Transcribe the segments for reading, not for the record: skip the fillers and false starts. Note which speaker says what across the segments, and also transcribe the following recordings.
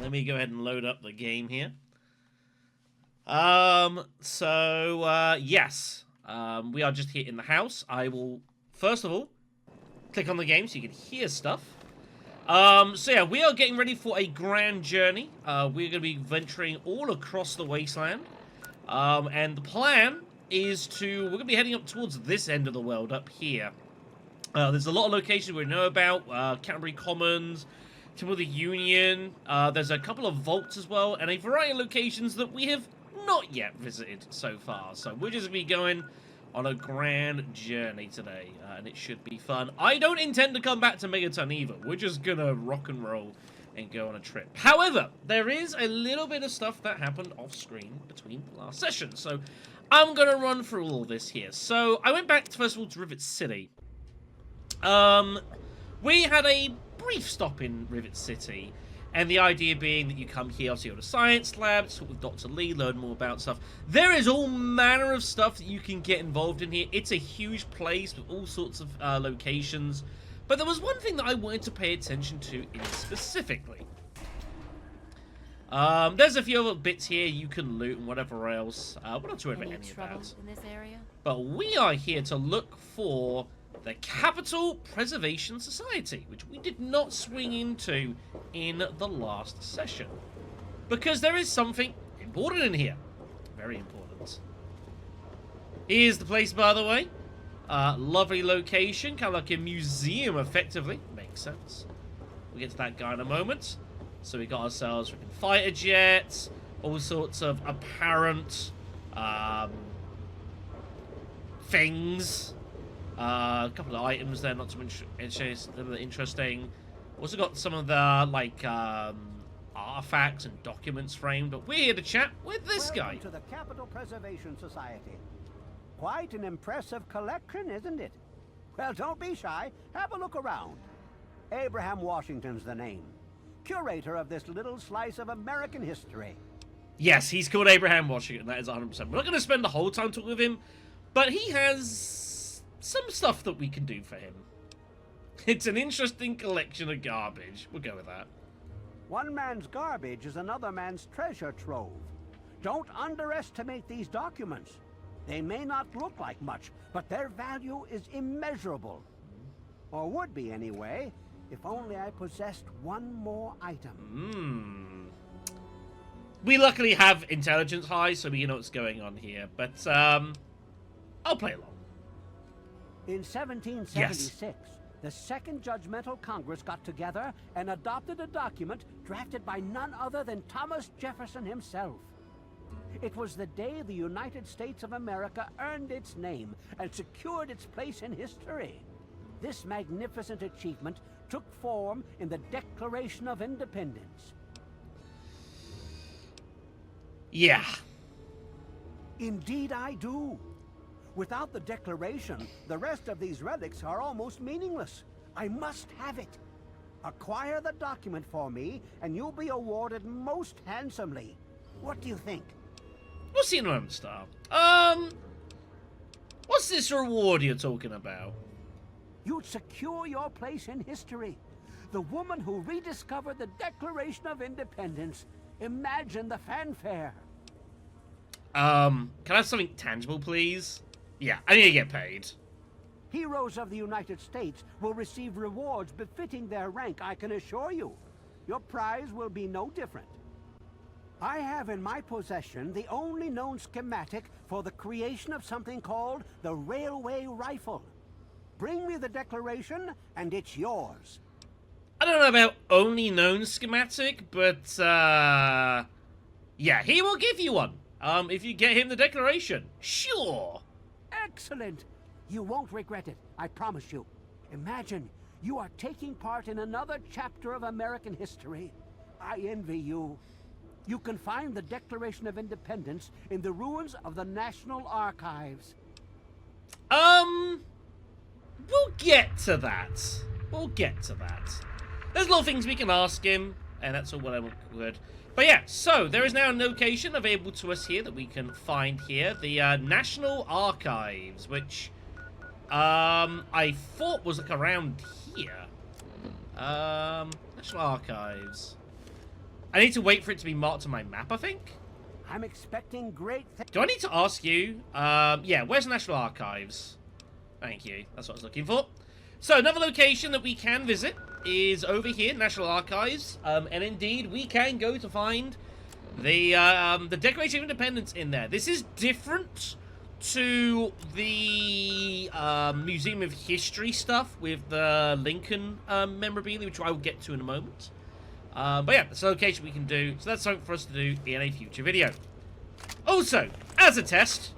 Speaker 1: let me go ahead and load up the game here. Yes. We are just here in the house. I will, first of all, click on the game so you can hear stuff. So yeah, we are getting ready for a grand journey. We're going to be venturing all across the wasteland. And the plan is we're going to be heading up towards this end of the world up here. There's a lot of locations we know about. Canterbury Commons, Temple of the Union. There's a couple of vaults as well, and a variety of locations that we have not yet visited so far. So we're just going to be going on a grand journey today, and it should be fun. I don't intend to come back to Megaton either. We're just going to rock and roll and go on a trip. However, there is a little bit of stuff that happened off screen between the last session, so I'm going to run through all this here. So I went back, first of all, to Rivet City. We had a brief stop in Rivet City, and the idea being that you come here, obviously, go to science lab, talk with Dr. Lee, learn more about stuff. There is all manner of stuff that you can get involved in here. It's a huge place with all sorts of locations. But there was one thing that I wanted to pay attention to specifically. There's a few other bits here you can loot and whatever else. We're not too worried about any of that.
Speaker 2: In this area?
Speaker 1: But we are here to look for the Capital Preservation Society, which we did not swing into in the last session. Because there is something important in here. Very important. Here's the place, by the way. Lovely location, kind of like a museum, effectively. Makes sense. We'll get to that guy in a moment. So we got ourselves freaking fighter jets, all sorts of apparent things. A couple of items there, not too much interesting. Also got some of the like artifacts and documents framed. But we're here to chat with this guy.
Speaker 3: Welcome to the Capital Preservation Society. Quite an impressive collection, isn't it? Well, don't be shy. Have a look around. Abraham Washington's the name. Curator of this little slice of American history.
Speaker 1: Yes, he's called Abraham Washington. That is 100%. We're not going to spend the whole time talking with him, but he has some stuff that we can do for him. It's an interesting collection of garbage. We'll go with that.
Speaker 3: One man's garbage is another man's treasure trove. Don't underestimate these documents. They may not look like much, but their value is immeasurable. Or would be anyway, if only I possessed one more item.
Speaker 1: We luckily have intelligence high, so we know what's going on here. But, I'll play along.
Speaker 3: In 1776, the Second Judgmental Congress got together and adopted a document drafted by none other than Thomas Jefferson himself. It was the day the United States of America earned its name and secured its place in history. This magnificent achievement took form in the Declaration of Independence.
Speaker 1: Yeah.
Speaker 3: Indeed I do. Without the Declaration, the rest of these relics are almost meaningless. I must have it. Acquire the document for me, and you'll be awarded most handsomely. What do you think?
Speaker 1: We'll see in a moment, Star. What's this reward you're talking about?
Speaker 3: You'd secure your place in history. The woman who rediscovered the Declaration of Independence. Imagine the fanfare.
Speaker 1: Can I have something tangible, please? Yeah, I need to get paid.
Speaker 3: Heroes of the United States will receive rewards befitting their rank, I can assure you. Your prize will be no different. I have in my possession the only known schematic for the creation of something called the railway rifle. Bring me the Declaration, and it's yours.
Speaker 1: I don't know about only known schematic, but, yeah, he will give you one. If you get him the Declaration. Sure.
Speaker 3: Excellent. You won't regret it, I promise you. Imagine, you are taking part in another chapter of American history. I envy you. You can find the Declaration of Independence in the ruins of the National Archives.
Speaker 1: We'll get to that. We'll get to that. There's a lot of things we can ask him, and that's all what I would. But yeah, so there is now a location available to us here that we can find here. The National Archives, which I thought was like around here. National Archives. I need to wait for it to be marked on my map, I think.
Speaker 3: I'm expecting great things.
Speaker 1: Do I need to ask you? Yeah, where's National Archives? Thank you. That's what I was looking for. So, another location that we can visit is over here, National Archives. And indeed, we can go to find the Declaration of Independence in there. This is different to the Museum of History stuff with the Lincoln memorabilia, which I will get to in a moment. But yeah, it's a location we can do, so that's something for us to do in a future video. Also, as a test...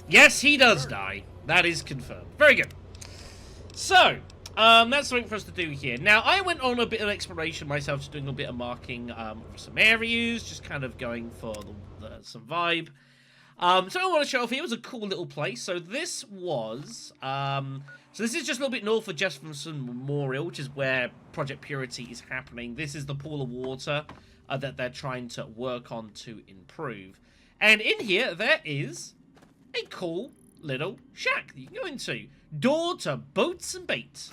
Speaker 1: Yes, he does die. That is confirmed. Very good. So, that's something for us to do here. Now, I went on a bit of exploration myself, just doing a bit of marking for some areas, just kind of going for some vibe. So I want to show off here. It was a cool little place. So this was... so this is just a little bit north of Jefferson Memorial, which is where Project Purity is happening. This is the pool of water that they're trying to work on to improve. And in here, there is a cool little shack that you can go into. Door to Boats and Baits.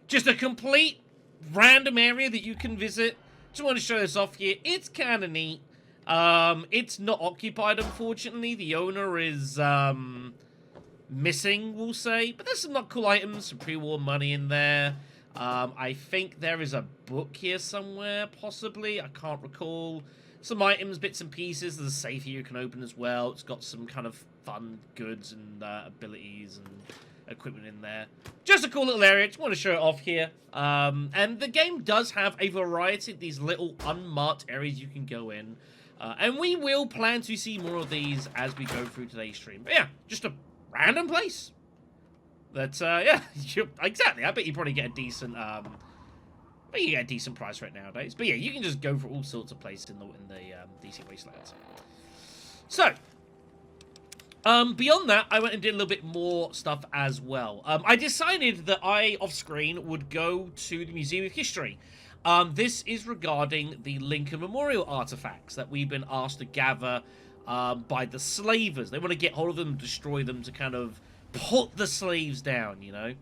Speaker 1: Just a complete random area that you can visit. Just want to show this off here. It's kind of neat. It's not occupied, unfortunately. The owner is missing, we'll say. But there's some not cool items, some pre-war money in there. I think there is a book here somewhere, possibly. I can't recall. Some items, bits and pieces. There's a safe here you can open as well. It's got some kind of fun goods and abilities and equipment in there. Just a cool little area. Just want to show it off here. And the game does have a variety of these little unmarked areas you can go in. And we will plan to see more of these as we go through today's stream. But yeah, just a random place. That, yeah, exactly. I bet you probably get a decent, but you get a decent price right nowadays. But yeah, you can just go for all sorts of places in the DC Wastelands. So, beyond that, I went and did a little bit more stuff as well. I decided that I, off-screen, would go to the Museum of History. This is regarding the Lincoln Memorial artifacts that we've been asked to gather by the slavers. They want to get hold of them and destroy them to kind of put the slaves down, you know?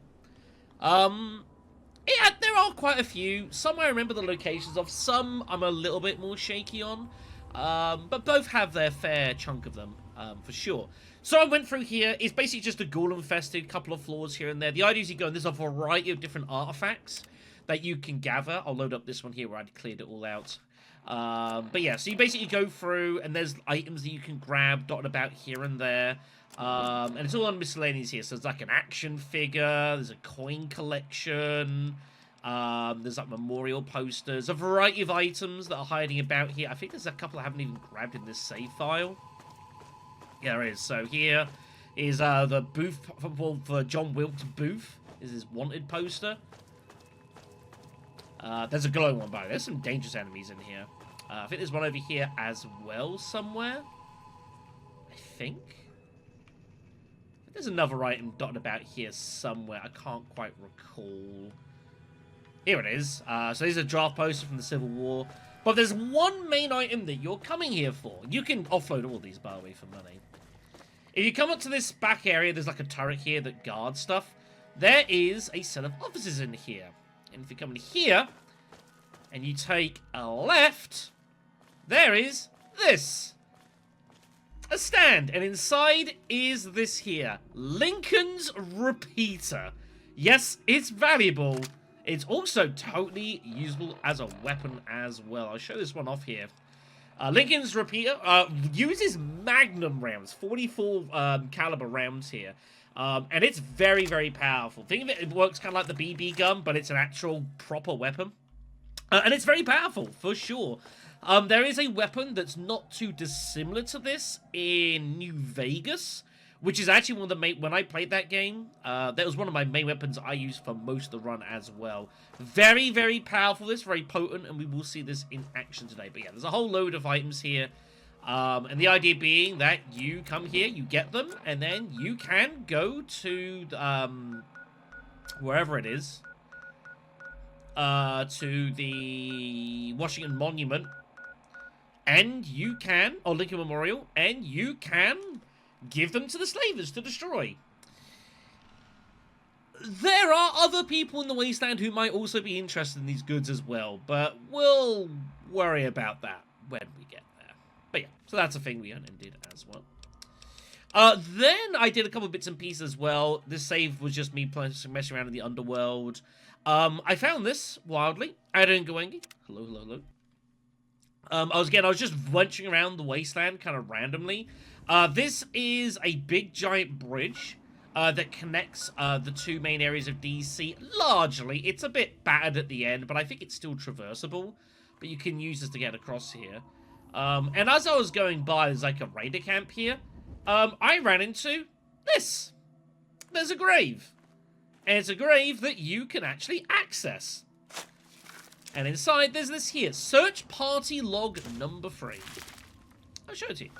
Speaker 1: Yeah, there are quite a few. Some I remember the locations of. Some I'm a little bit more shaky on. But both have their fair chunk of them, for sure. So I went through here. It's basically just a ghoul-infested couple of floors here and there. The idea is you go, and there's a variety of different artifacts that you can gather. I'll load up this one here where I'd cleared it all out. But yeah, so you basically go through, and there's items that you can grab dotted about here and there. And it's all on miscellaneous here. So there's like an action figure, there's a coin collection, there's like memorial posters, a variety of items that are hiding about here. I think there's a couple I haven't even grabbed in this save file. Yeah, there is. So here is the booth for John Wilkes Booth. Is his wanted poster. There's a glowing one by the way. There's some dangerous enemies in here. I think there's one over here as well somewhere. I think. There's another item dotted about here somewhere. I can't quite recall. Here it is. So there's a draft poster from the Civil War. But there's one main item that you're coming here for. You can offload all these, by the way, for money. If you come up to this back area, there's like a turret here that guards stuff. There is a set of officers in here. And if you come in here, and you take a left, there is this. A stand, and inside is this here. Lincoln's Repeater. Yes, it's valuable. It's also totally usable as a weapon as well. I'll show this one off here. Lincoln's Repeater uses magnum rounds, 44 caliber rounds here. And it's very, very powerful. Think of it, it works kind of like the BB gun, but it's an actual proper weapon. And it's very powerful, for sure. There is a weapon that's not too dissimilar to this in New Vegas, which is actually one of the main... When I played that game, that was one of my main weapons I used for most of the run as well. Very, very powerful. This very potent, and we will see this in action today. But yeah, there's a whole load of items here. And the idea being that you come here, you get them, and then you can go to wherever it is. To the Washington Monument. And you can, or Lincoln Memorial, and you can give them to the slavers to destroy. other people in the Wasteland who might also be interested in these goods as well, but we'll worry about that when we get there. But yeah, so that's a thing we did as well. Then I did a couple of bits and pieces as well. This save was just me messing around in the underworld. I found this wildly. Adengoengi. Hello, hello, hello. I was just venturing around the Wasteland kind of randomly. This is a big giant bridge that connects the two main areas of DC. Largely, it's a bit battered at the end, but I think it's still traversable. But you can use this to get across here. And as I was going by, there's like a raider camp here. I ran into this. There's a grave. And it's a grave that you can actually access. And inside, there's this here. Search party log number 3. I'll show it to you.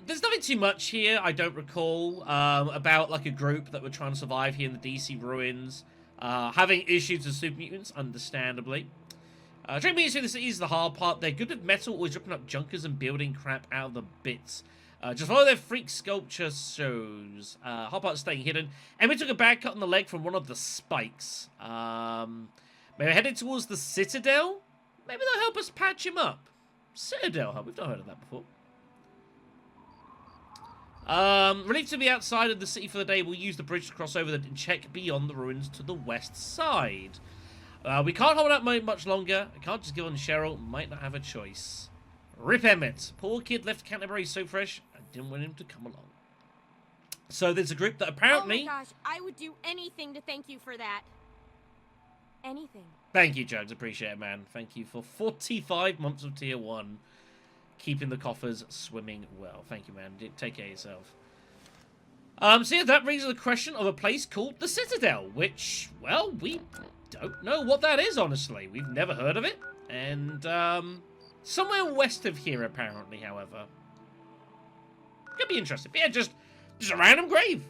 Speaker 1: There's nothing too much here, I don't recall, about like a group that were trying to survive here in the DC ruins. Having issues with super mutants, understandably. Trying to be in the city is the hard part. They're good with metal, always ripping up junkers and building crap out of the bits. Just follow their freak sculpture shows. Hard part is staying hidden. And we took a bad cut on the leg from one of the spikes. Maybe headed towards the Citadel? Maybe they'll help us patch him up. Citadel, huh? We've not heard of that before. Relieved to be outside of the city for the day, we'll use the bridge to cross over and check beyond the ruins to the west side. We can't hold out much longer. I can't just give on Cheryl. Might not have a choice. Rip Emmett. Poor kid left Canterbury so fresh. I didn't want him to come along. So there's a group that apparently...
Speaker 2: Oh my gosh, I would do anything to thank you for that. Anything.
Speaker 1: Thank you, Jugs. Appreciate it, man. Thank you for 45 months of Tier 1. Keeping the coffers swimming well. Thank you, man. Take care of yourself. So yeah, that raises the question of a place called the Citadel, which, well, we don't know what that is, honestly. We've never heard of it. And, somewhere west of here, apparently, however. Could be interesting. But yeah, just a random grave.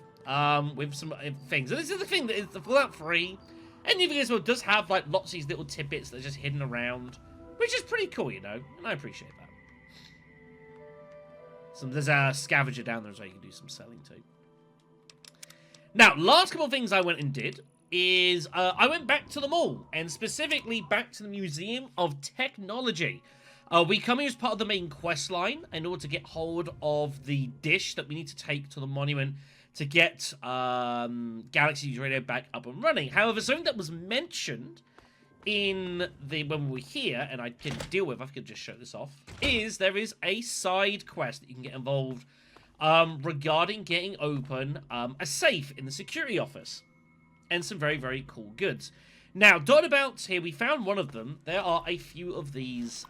Speaker 1: With some things. And this is the thing, that is the Fallout 3. And New Vegas does have, like, lots of these little tidbits that are just hidden around. Which is pretty cool, you know. And I appreciate that. There's a scavenger down there as well you can do some selling too. Now, last couple of things I went and did is I went back to the mall, and specifically back to the Museum of Technology. We come here as part of the main quest line in order to get hold of the dish that we need to take to the monument to get Galaxy's radio back up and running. However, something that was mentioned when we were here, and I didn't deal with, I could just show this off, is there is a side quest that you can get involved regarding getting open a safe in the security office. And some very, very cool goods. Now, dotted about here, we found one of them. There are a few of these,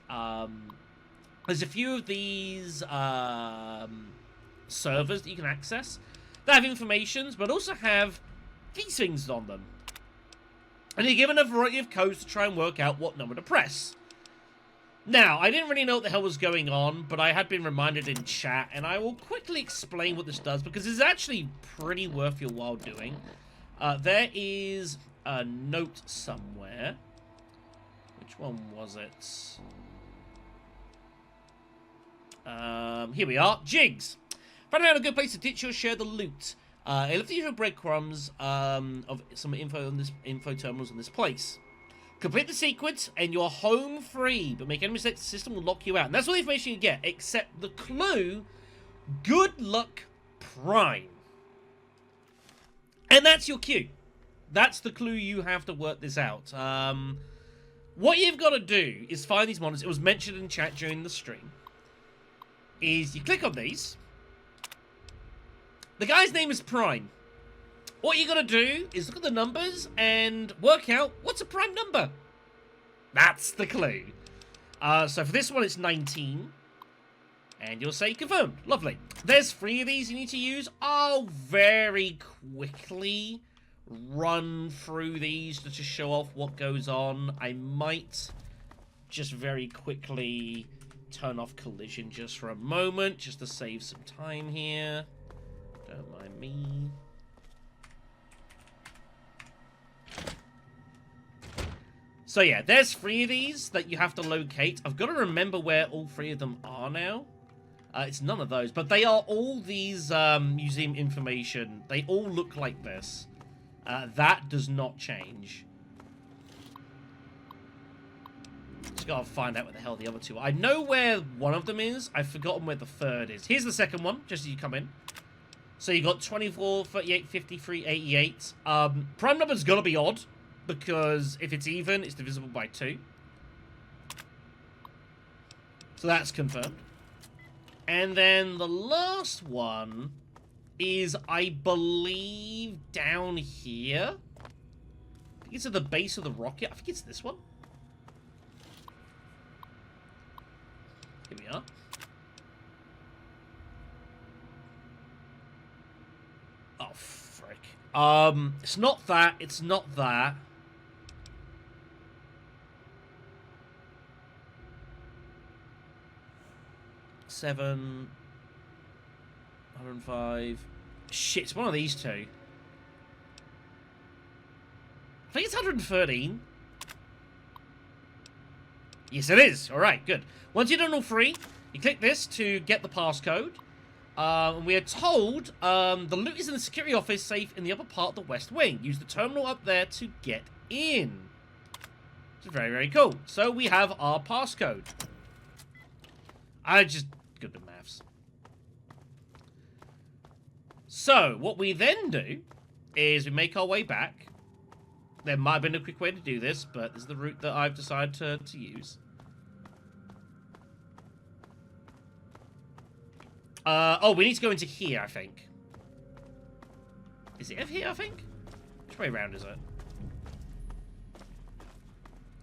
Speaker 1: there's a few of these servers that you can access that have informations, but also have these things on them. And you're given a variety of codes to try and work out what number to press. Now, I didn't really know what the hell was going on, but I had been reminded in chat, and I will quickly explain what this does, because it's actually pretty worth your while doing. There is a note somewhere. Which one was it? Here we are. Jigs. Found out a good place to ditch or share the loot. I left you breadcrumbs of some info terminals on this place. Complete the sequence and you're home free, but make any mistakes, the system will lock you out. And that's all the information you get, except the clue, Good Luck Prime. And that's your cue. That's the clue you have to work this out. What you've got to do is find these monitors. It was mentioned in chat during the stream. Is you click on these. The guy's name is Prime. What you got to do is look at the numbers and work out what's a prime number. That's the clue. So for this one, it's 19. And you'll say confirmed. Lovely. There's 3 of these you need to use. I'll very quickly run through these to just show off what goes on. I might just very quickly turn off collision just for a moment, just to save some time here. Don't mind me. So yeah, there's 3 of these that you have to locate. I've got to remember where all 3 of them are now. It's none of those, but they are all these museum information. They all look like this. That does not change. Just gotta find out what the hell the other two are. I know where one of them is. I've forgotten where the third is. Here's the second one, just as you come in. So you got 24, 38, 53, 88. Prime number's gotta be odd, because if it's even, it's divisible by 2. So that's confirmed. And then the last one is, I believe, down here. I think it's at the base of the rocket. I think it's this one. Here we are. Oh, frick. It's not that. It's not that. Seven, 105. Shit, it's one of these two. I think it's 113. Yes, it is. All right, good. Once you've done all 3, you click this to get the passcode. We are told the loot is in the security office safe in the upper part of the west wing. Use the terminal up there to get in. Which is very, very cool. So we have our passcode. I just good at maths. So, what we then do is we make our way back. There might have been a quick way to do this, but this is the route that I've decided to use. Oh, we need to go into here, I think. Is it here, I think? Which way around is it?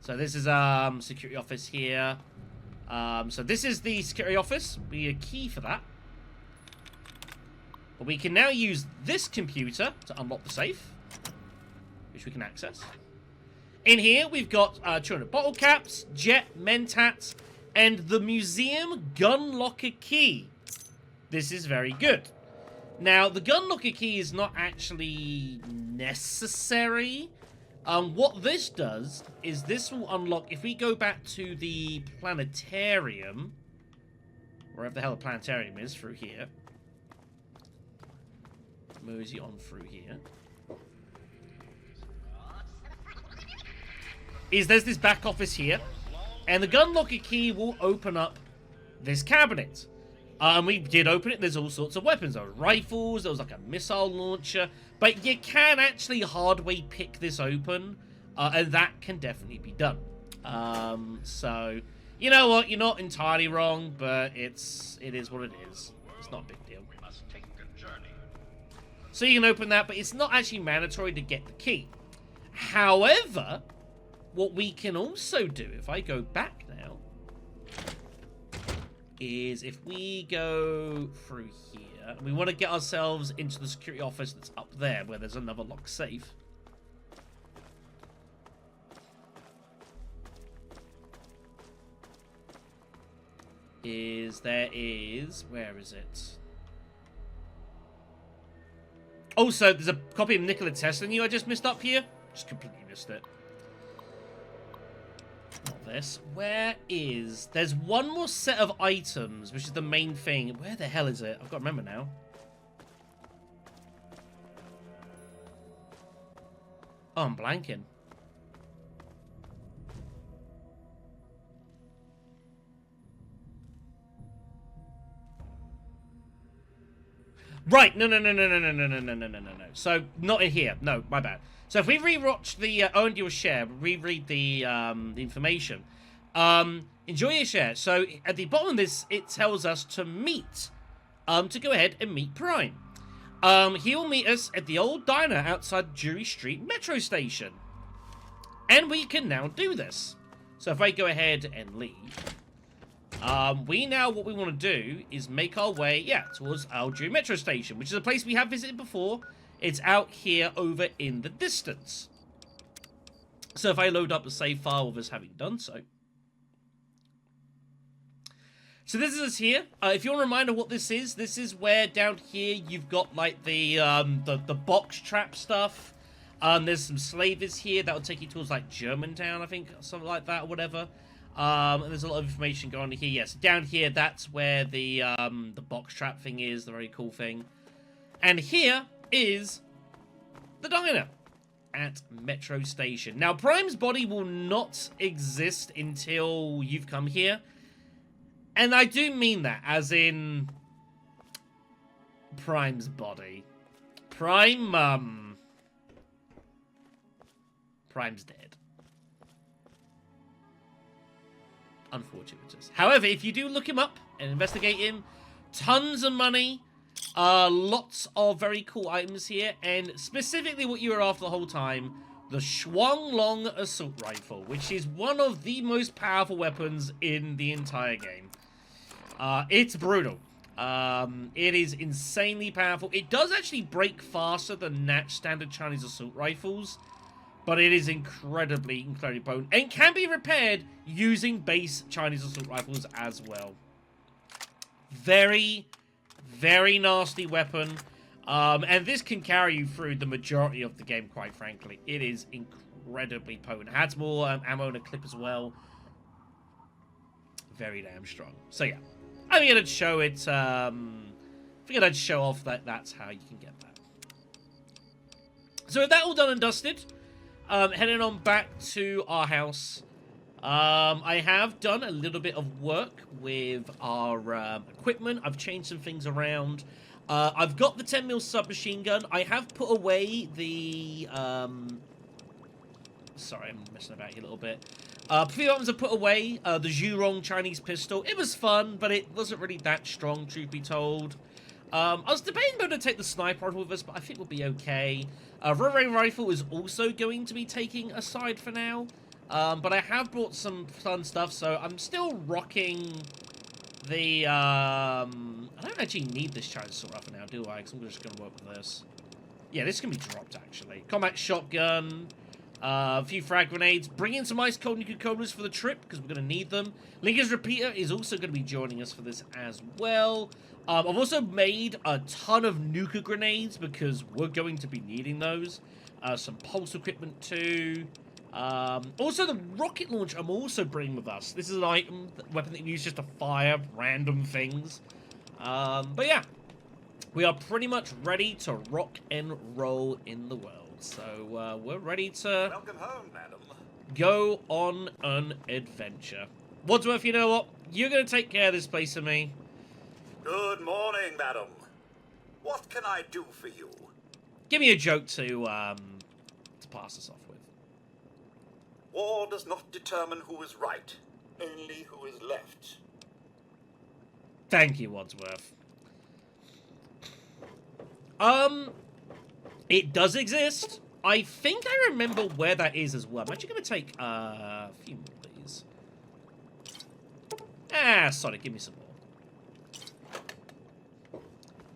Speaker 1: So this is security office here. So this is the security office. We need a key for that. But we can now use this computer to unlock the safe, which we can access. In here, we've got 200 bottle caps, jet, mentats, and the museum gun locker key. This is very good. Now, the gun locker key is not actually necessary. What this does is this will unlock, if we go back to the planetarium, wherever the hell the planetarium is, through here. Mosey on through here. There's this back office here, and the gun locker key will open up this cabinet. And we did open it. There's all sorts of weapons. There were rifles. There was like a missile launcher. But you can actually hardway pick this open. And that can definitely be done. So, you know what? You're not entirely wrong. But it is what it is. It's not a big deal. So you can open that. But it's not actually mandatory to get the key. However, what we can also do, if I go back now, is if we go through here, we want to get ourselves into the security office that's up there, where there's another locked safe. Where is it? Also, there's a copy of Nikola Tesla I just missed up here. Just completely missed it. Not this. Where is... There's one more set of items, which is the main thing. Where the hell is it? I've got to remember now. Oh, I'm blanking. Right, no. So, not in here. No, my bad. So if we rewatch the own your share, reread the information, enjoy your share. So at the bottom of this, it tells us to meet, to go ahead and meet Prime. He will meet us at the old diner outside Drury Street Metro Station. And we can now do this. So if I go ahead and leave, what we want to do is make our way, towards our Drury Metro Station, which is a place we have visited before. It's out here over in the distance. So if I load up a save file with us having done so. So this is us here. If you want a reminder what this is where down here you've got like the box trap stuff. There's some slavers here that will take you towards like Germantown, I think, something like that or whatever. And there's a lot of information going on here. Yes, down here, that's where the box trap thing is, the very cool thing. And here is the diner at Metro Station. Now, Prime's body will not exist until you've come here. And I do mean that, as in Prime's body. Prime's dead. Unfortunate. However, if you do look him up and investigate him, tons of money, lots of very cool items here, and specifically what you were after the whole time, the Shuanglong Assault Rifle, which is one of the most powerful weapons in the entire game. It's brutal. It is insanely powerful. It does actually break faster than standard Chinese assault rifles, but it is incredibly potent, and can be repaired using base Chinese assault rifles as well. Very, very nasty weapon. And this can carry you through the majority of the game, quite frankly. It is incredibly potent. It has more ammo in a clip as well. Very damn strong. So yeah, I figured I'd show it. Figured I'd show off that that's how you can get that. So with that all done and dusted, heading on back to our house. I have done a little bit of work with our equipment. I've changed some things around. I've got the 10mm submachine gun. I have put away the... Sorry, I'm messing about here a little bit. A few items I put away. The Zhurong Chinese pistol. It was fun, but it wasn't really that strong, truth be told. I was debating whether to take the sniper rifle with us, but I think we'll be okay. Rotary rifle is also going to be taking aside for now. But I have brought some fun stuff, so I'm still rocking the, I don't actually need this Chinese assault rifle now, do I? Because I'm just going to work with this. Yeah, this can be dropped, actually. Combat shotgun, a few frag grenades. Bring in some ice cold nuclear coolers for the trip, because we're going to need them. Lincoln's repeater is also going to be joining us for this as well. I've also made a ton of nuka grenades, because we're going to be needing those. Some pulse equipment, too. Also, the rocket launch I'm also bringing with us. This is an item, weapon that you use just to fire random things. But yeah, we are pretty much ready to rock and roll in the world. So we're ready to
Speaker 4: welcome home, madam.
Speaker 1: Go on an adventure. Wadsworth, you know what? You're going to take care of this place for me.
Speaker 4: Good morning, madam. What can I do for you?
Speaker 1: Give me a joke to pass us off with.
Speaker 4: War does not determine who is right, only who is left.
Speaker 1: Thank you, Wadsworth. It does exist. I think I remember where that is as well. I'm actually going to take a few more of these. Sorry, give me some more.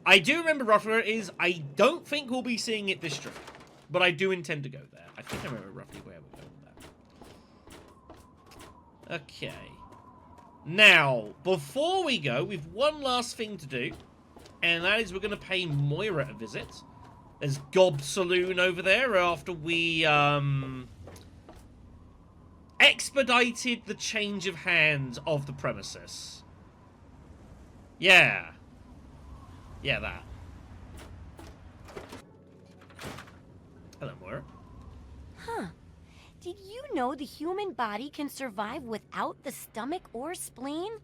Speaker 1: I do remember roughly where it is. I don't think we'll be seeing it this trip, but I do intend to go there. I think I remember roughly where we're going with that. Okay. Now, before we go, we've one last thing to do, and that is we're going to pay Moira a visit. There's Gob Saloon over there after we expedited the change of hands of the premises. Yeah. Yeah, that. Hello, Moira.
Speaker 5: Huh. Did you know the human body can survive without the stomach or spleen?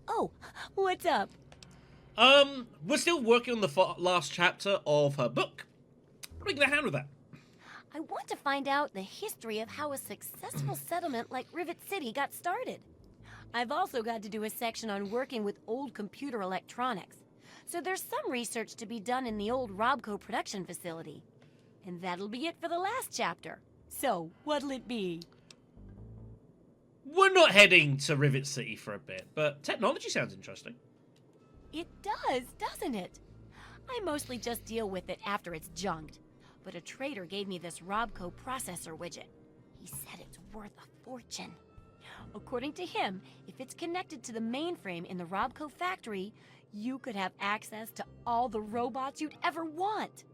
Speaker 5: Oh, what's up?
Speaker 1: We're still working on the last chapter of her book. What are we going to handle that?
Speaker 5: I want to find out the history of how a successful settlement like Rivet City got started. I've also got to do a section on working with old computer electronics. So there's some research to be done in the old Robco production facility. And that'll be it for the last chapter. So, what'll it be?
Speaker 1: We're not heading to Rivet City for a bit, but technology sounds interesting.
Speaker 5: It does, doesn't it? I mostly just deal with it after it's junked. But a trader gave me this Robco processor widget. He said it's worth a fortune. According to him, if it's connected to the mainframe in the Robco factory, you could have access to all the robots you'd ever want.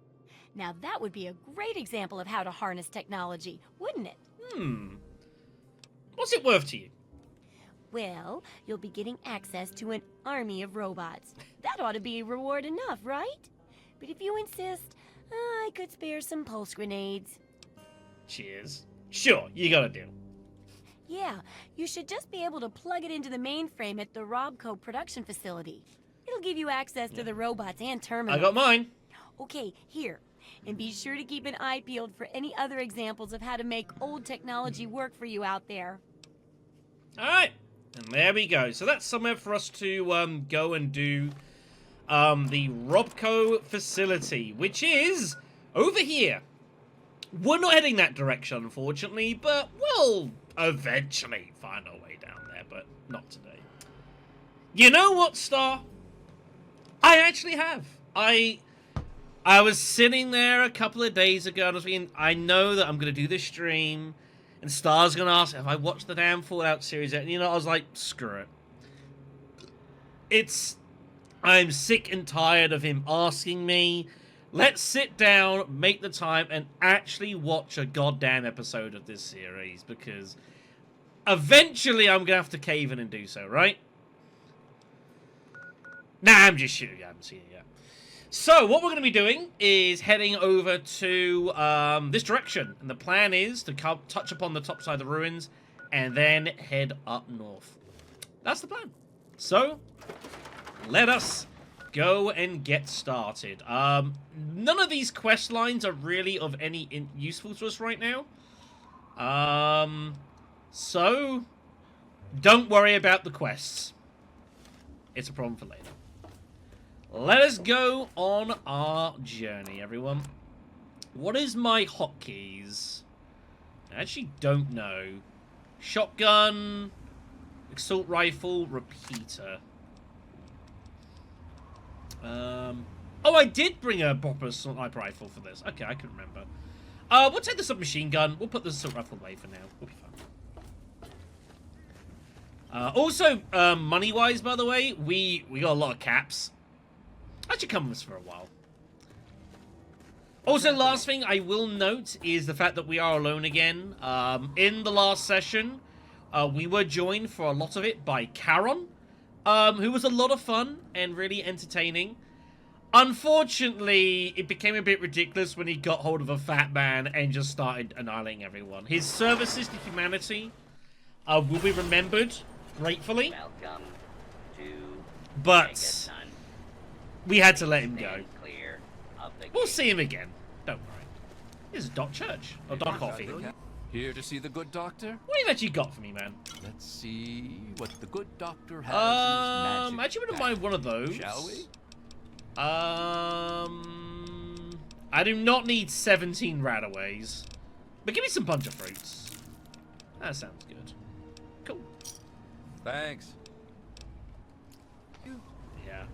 Speaker 5: Now that would be a great example of how to harness technology, wouldn't it?
Speaker 1: What's it worth to you?
Speaker 5: Well, you'll be getting access to an army of robots. That ought to be reward enough, right? But if you insist, I could spare some pulse grenades.
Speaker 1: Cheers. Sure, you got a deal.
Speaker 5: Yeah, you should just be able to plug it into the mainframe at the Robco production facility. It'll give you access to the robots and terminals.
Speaker 1: I got mine.
Speaker 5: Okay, here. And be sure to keep an eye peeled for any other examples of how to make old technology work for you out there.
Speaker 1: Alright. And there we go. So that's somewhere for us to go and do the Robco facility, which is over here. We're not heading that direction, unfortunately, but we'll eventually find our way down there, but not today. You know what, Star? I actually have. I was sitting there a couple of days ago and I was thinking, I know that I'm going to do this stream and Star's going to ask if I watched the damn Fallout series yet. And you know, I was like, screw it. I'm sick and tired of him asking me. Let's sit down, make the time, and actually watch a goddamn episode of this series, because eventually I'm going to have to cave in and do so, right? Nah, I'm just shooting. I haven't seen it yet. So, what we're going to be doing is heading over to this direction. And the plan is to touch upon the top side of the ruins and then head up north. That's the plan. So, let us go and get started. None of these quest lines are really of any useful to us right now. So, don't worry about the quests. It's a problem for later. Let us go on our journey, everyone. What is my hotkeys? I actually don't know. Shotgun, assault rifle, repeater. Oh, I did bring a proper sniper rifle for this. Okay, I can remember. We'll take the submachine gun. We'll put the assault rifle away for now. We'll be fine. Also, money-wise, by the way, we got a lot of caps. That should come with us for a while. Also, last thing I will note is the fact that we are alone again. In the last session, we were joined for a lot of it by Charon, who was a lot of fun and really entertaining. Unfortunately, it became a bit ridiculous when he got hold of a fat man and just started annihilating everyone. His services to humanity will be remembered gratefully.
Speaker 6: Welcome to
Speaker 1: But we had to let him go.
Speaker 6: clear of the
Speaker 1: We'll
Speaker 6: gate.
Speaker 1: see him again. Don't worry. This is Doc Church. Or Doc Coffee.
Speaker 7: Here to see the good doctor?
Speaker 1: What have you actually got for me, man?
Speaker 7: Let's see what the good doctor has in his magic
Speaker 1: Actually wouldn't
Speaker 7: bag.
Speaker 1: mind one of those.
Speaker 7: Shall we?
Speaker 1: I do not need 17 rataways. But give me some bunch of fruits. That sounds good. Cool.
Speaker 7: Thanks.
Speaker 1: Yeah.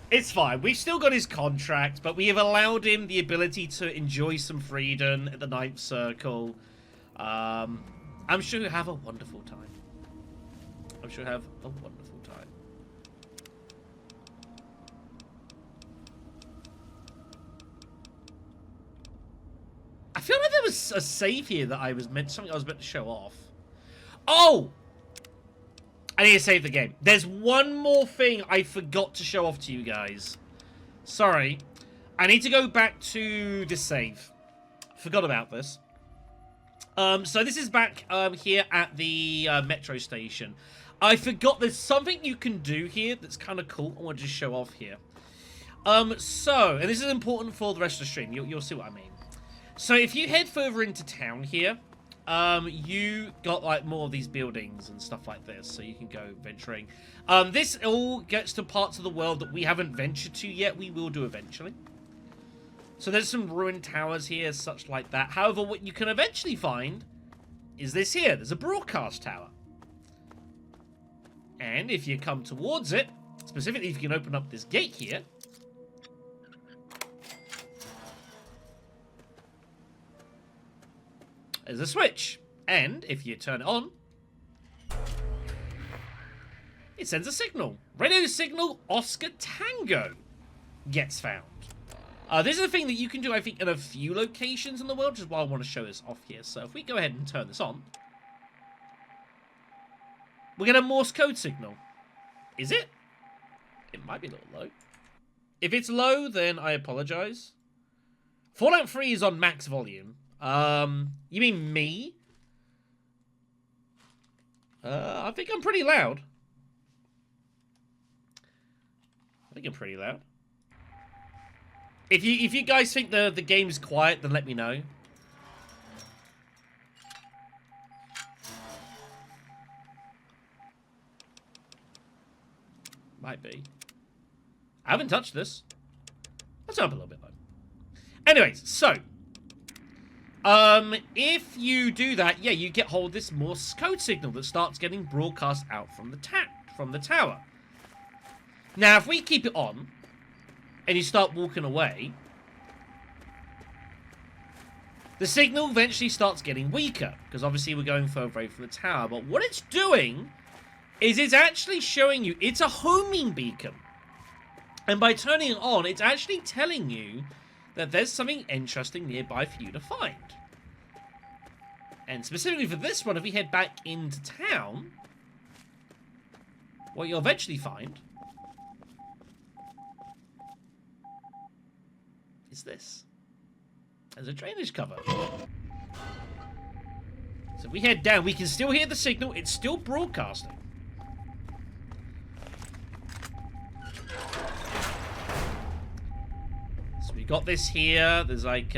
Speaker 1: It's fine. We've still got his contract, but we have allowed him the ability to enjoy some freedom at the Ninth Circle. I'm sure he'll have a wonderful time. I'm sure he'll have a wonderful time. I feel like there was a save here that something I was meant to show off. Oh! I need to save the game. There's one more thing I forgot to show off to you guys. Sorry. I need to go back to this save. Forgot about this. So this is back here at the metro station. I forgot there's something you can do here that's kind of cool. I want to just show off here. And this is important for the rest of the stream. You'll see what I mean. So if you head further into town here, you got like more of these buildings and stuff like this, so you can go venturing. This all gets to parts of the world that we haven't ventured to yet. We will do eventually. So there's some ruined towers here, such like that. However, what you can eventually find is this here. There's a broadcast tower. And if you come towards it, specifically if you can open up this gate here, there's a switch. And if you turn it on, it sends a signal. Radio signal Oscar Tango gets found. This is a thing that you can do, I think, in a few locations in the world, which is why I want to show this off here. So if we go ahead and turn this on, We get a Morse code signal. Is it? It might be a little low. If it's low, then I apologize. Fallout 3 is on max volume. You mean me? I think I'm pretty loud. I think I'm pretty loud. If you guys think the game is quiet, then let me know. Might be. I haven't touched this. Let's up a little bit though. Anyways, so if you do that, yeah, you get hold of this Morse code signal that starts getting broadcast out from the tower. Now, if we keep it on and you start walking away, the signal eventually starts getting weaker because obviously we're going further away from the tower. But what it's doing is it's actually showing you it's a homing beacon. And by turning it on, it's actually telling you that there's something interesting nearby for you to find. And specifically for this one, if we head back into town, what you'll eventually find is this. There's a drainage cover. So if we head down, we can still hear the signal. It's still broadcasting. So we got this here. There's like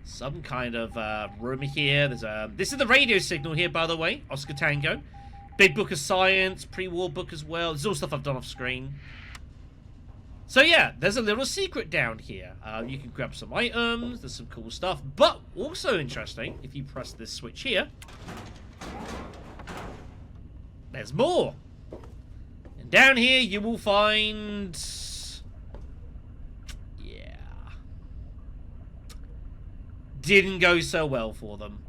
Speaker 1: some kind of room here. There's this is the radio signal here, by the way. Oscar Tango. Big book of science, pre-war book as well. This is all stuff I've done off screen. So yeah, there's a little secret down here. You can grab some items. There's some cool stuff. But also interesting, if you press this switch here, there's more. And down here you will find... yeah. Didn't go so well for them.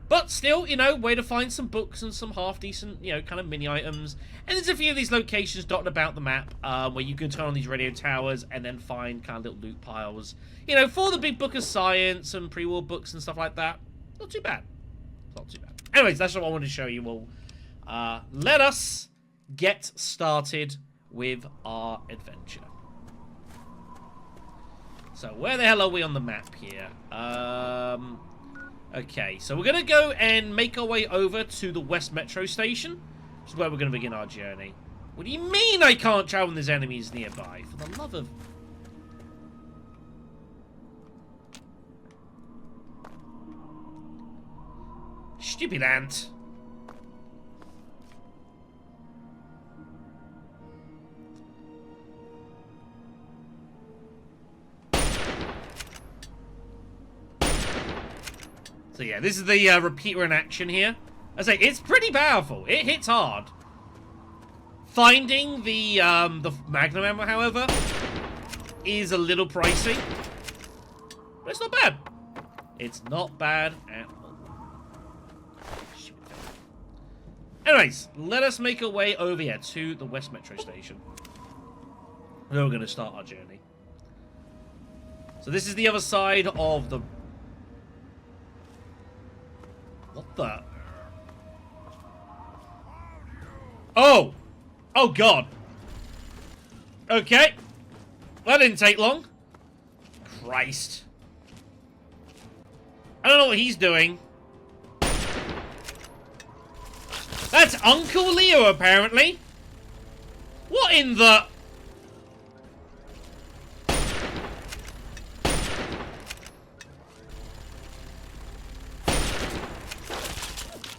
Speaker 1: But still, you know, way to find some books and some half-decent, you know, kind of mini items. And there's a few of these locations dotted about the map where you can turn on these radio towers and then find kind of little loot piles. You know, for the big book of science and pre-war books and stuff like that. Not too bad. Not too bad. Anyways, that's what I wanted to show you all. Let us get started with our adventure. So, where the hell are we on the map here? Okay, so we're going to go and make our way over to the West Metro Station, which is where we're going to begin our journey. What do you mean I can't travel when there's enemies nearby? For the love of... stupid ant. So yeah, this is the repeater in action here. I say it's pretty powerful. It hits hard. Finding the Magnum ammo, however, is a little pricey. But it's not bad. It's not bad at all. Anyways, let us make our way over here to the West Metro Station. Where we're going to start our journey. So this is the other side of the... what the... oh! Oh, God. Okay. That didn't take long. Christ. I don't know what he's doing. That's Uncle Leo, apparently. What in the...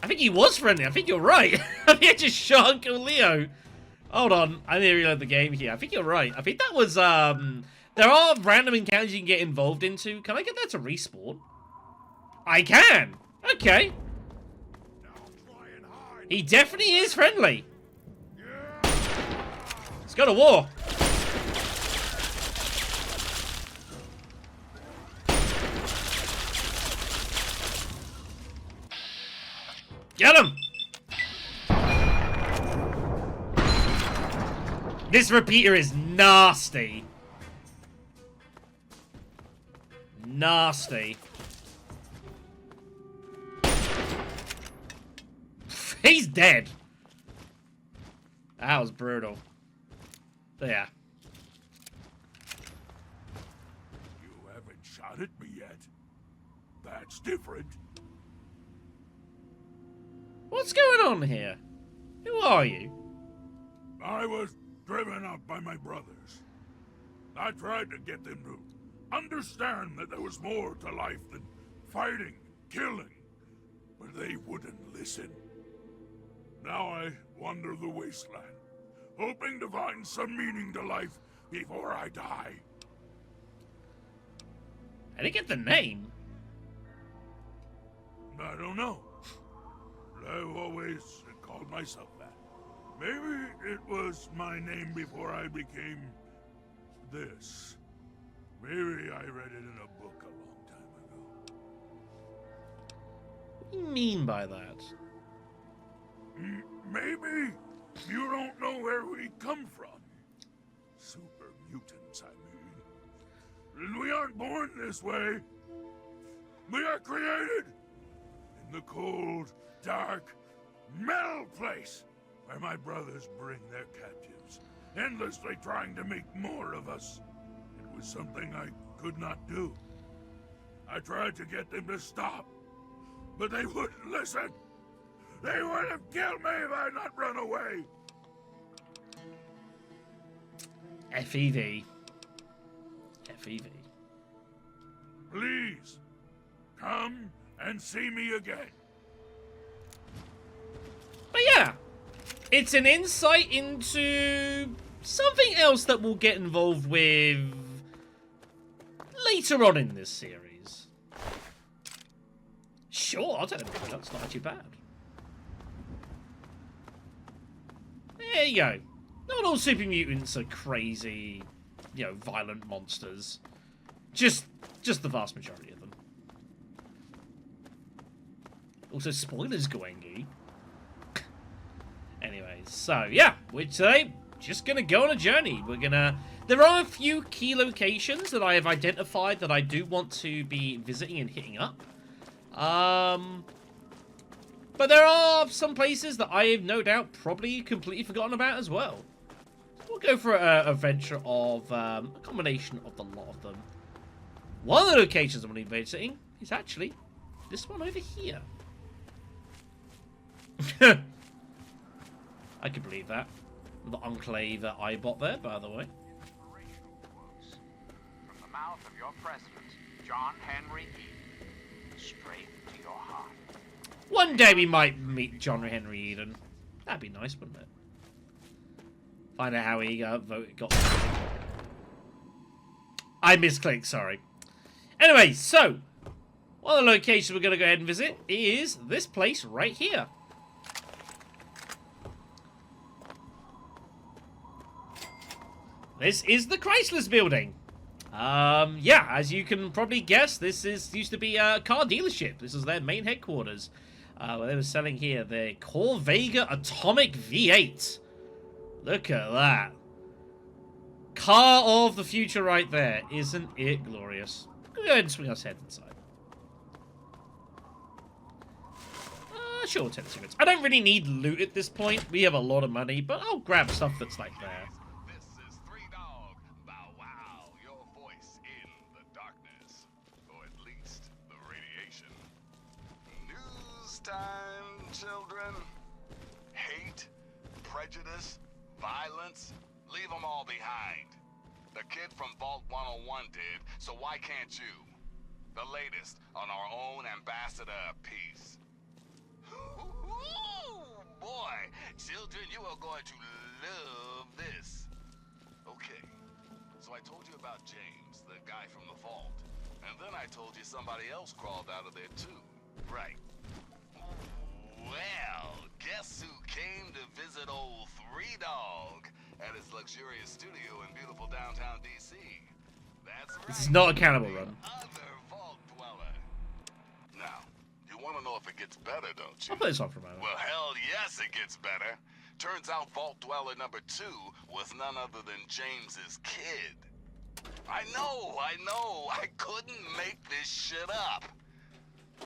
Speaker 1: I think he was friendly. I think you're right. I think I just shot Uncle Leo. Hold on. I need to reload the game here. I think you're right. I think that was, there are random encounters you can get involved into. Can I get that to respawn? I can. Okay. He definitely is friendly. Let's go to war. Get him! This repeater is nasty. Nasty. He's dead. That was brutal. Yeah.
Speaker 8: You haven't shot at me yet. That's different.
Speaker 1: What's going on here? Who are you?
Speaker 8: I was driven up by my brothers. I tried to get them to understand that there was more to life than fighting, killing, but they wouldn't listen. Now I wander the wasteland, hoping to find some meaning to life before I die.
Speaker 1: I didn't get the name.
Speaker 8: I don't know. I've always called myself that. Maybe it was my name before I became this. Maybe I read it in a book a long time ago.
Speaker 1: What do you mean by that?
Speaker 8: Maybe you don't know where we come from. Super mutants, I mean. And we aren't born this way. We are created in the cold, dark, metal place where my brothers bring their captives, endlessly trying to make more of us. It was something I could not do. I tried to get them to stop, but they wouldn't listen. They would have killed me if I had not run away.
Speaker 1: FEV. FEV.
Speaker 8: Please, come and see me again.
Speaker 1: But yeah, it's an insight into something else that we'll get involved with later on in this series. Sure, I'll take it. That's not too bad. There you go. Not all super mutants are crazy, you know, violent monsters. Just the vast majority of them. Also, spoilers, Gwengi. Anyways, so yeah, we're today just gonna go on a journey. There are a few key locations that I have identified that I do want to be visiting and hitting up. But there are some places that I have no doubt probably completely forgotten about as well. We'll go for a venture of a combination of the lot of them. One of the locations I'm going to be visiting is actually this one over here. I can believe that. The Enclave iBot there, by the way.
Speaker 9: From the mouth of your president, John Henry Eden, straight to your heart.
Speaker 1: One day we might meet John Henry Eden. That'd be nice, wouldn't it? Find out how he got. I misclicked, sorry. Anyway, so one of the locations we're going to go ahead and visit is this place right here. This is the Chrysler's building. Yeah, as you can probably guess, this used to be a car dealership. This is their main headquarters. Where they were selling here the Corvega Atomic V8. Look at that. Car of the future right there. Isn't it glorious? Go ahead and swing our head inside. Sure, we'll take the secrets. I don't really need loot at this point. We have a lot of money, but I'll grab stuff that's like there.
Speaker 10: This is Three Dog. Bow wow, your voice in the darkness. Or at least the radiation. News time, children. Hate, prejudice, violence. Leave them all behind. The kid from Vault 101 did, so why can't you? The latest on our own ambassador of peace. Ooh, boy, children, you are going to love this. Okay, so I told you about James, the guy from the vault. And then I told you somebody else crawled out of there too. Right. Well, guess who came to visit old Three Dog at his luxurious studio in beautiful downtown DC? That's right.
Speaker 1: This is not a cannibal run.
Speaker 10: Other vault dweller. Now, you want to know if it gets better, don't you?
Speaker 1: I'll play this one for a moment.
Speaker 10: Well, hell yes, it gets better. Turns out Vault Dweller number 2 was none other than James's kid. I know. I couldn't make this shit up.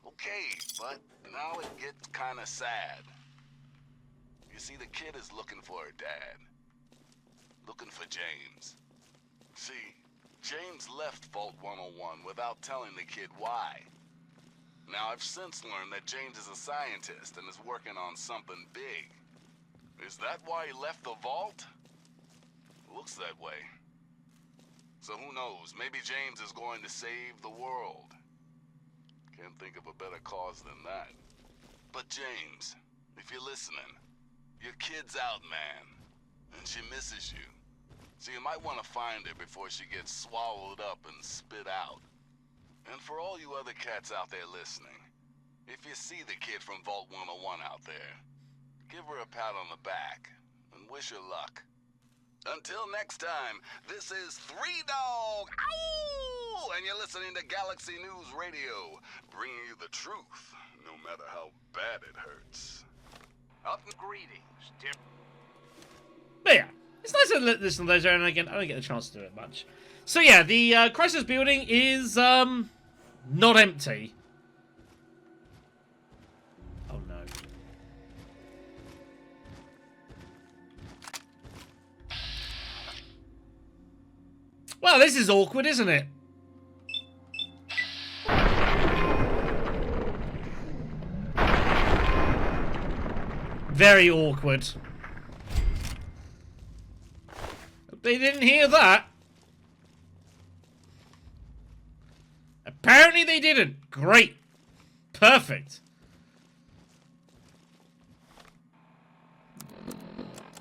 Speaker 10: Okay, but now it gets kind of sad. You see, the kid is looking for her dad. Looking for James. See, James left Vault 101 without telling the kid why. Now, I've since learned that James is a scientist and is working on something big. Is that why he left the vault? Looks that way. So who knows, maybe James is going to save the world. Can't think of a better cause than that. But James, if you're listening, your kid's out, man. And she misses you. So you might want to find her before she gets swallowed up and spit out. And for all you other cats out there listening, if you see the kid from Vault 101 out there, give her a pat on the back and wish her luck. Until next time, this is 3 Dog, ow! And you're listening to Galaxy News Radio, bringing you the truth, no matter how bad it hurts.
Speaker 9: Greetings, dear.
Speaker 1: But yeah, it's nice to listen to those every now and again. I don't get a chance to do it much. So yeah, the crisis building is not empty. Oh no. Well, this is awkward, isn't it? Very awkward. They didn't hear that. Apparently they didn't. Great. Perfect.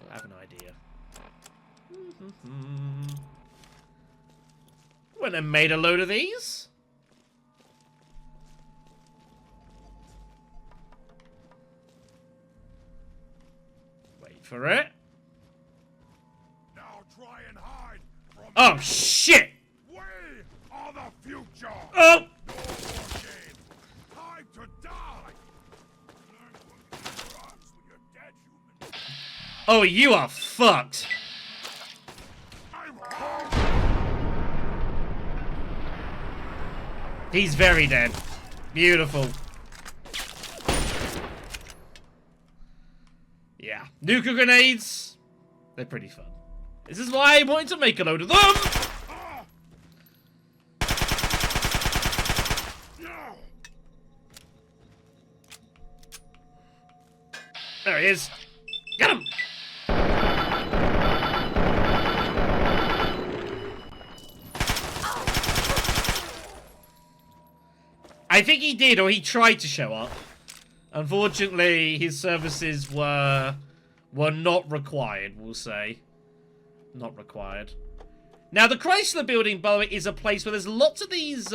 Speaker 1: I have an idea. Went and made a load of these. Wait for it.
Speaker 8: Now try and hide from
Speaker 1: Oh shit!
Speaker 8: We are the future.
Speaker 1: Oh!
Speaker 8: No more game. Time to die. Learn to use your arms when you're dead, human.
Speaker 1: Oh, you are fucked.
Speaker 8: I'm home.
Speaker 1: He's very dead. Beautiful. Yeah. Nuka grenades. They're pretty fun. This is why I wanted to make a load of them. There he is. Get him. I think he did, or he tried to show up. Unfortunately, his services were not required, we'll say. Not required. Now, the Chrysler building, by the way, is a place where there's lots of these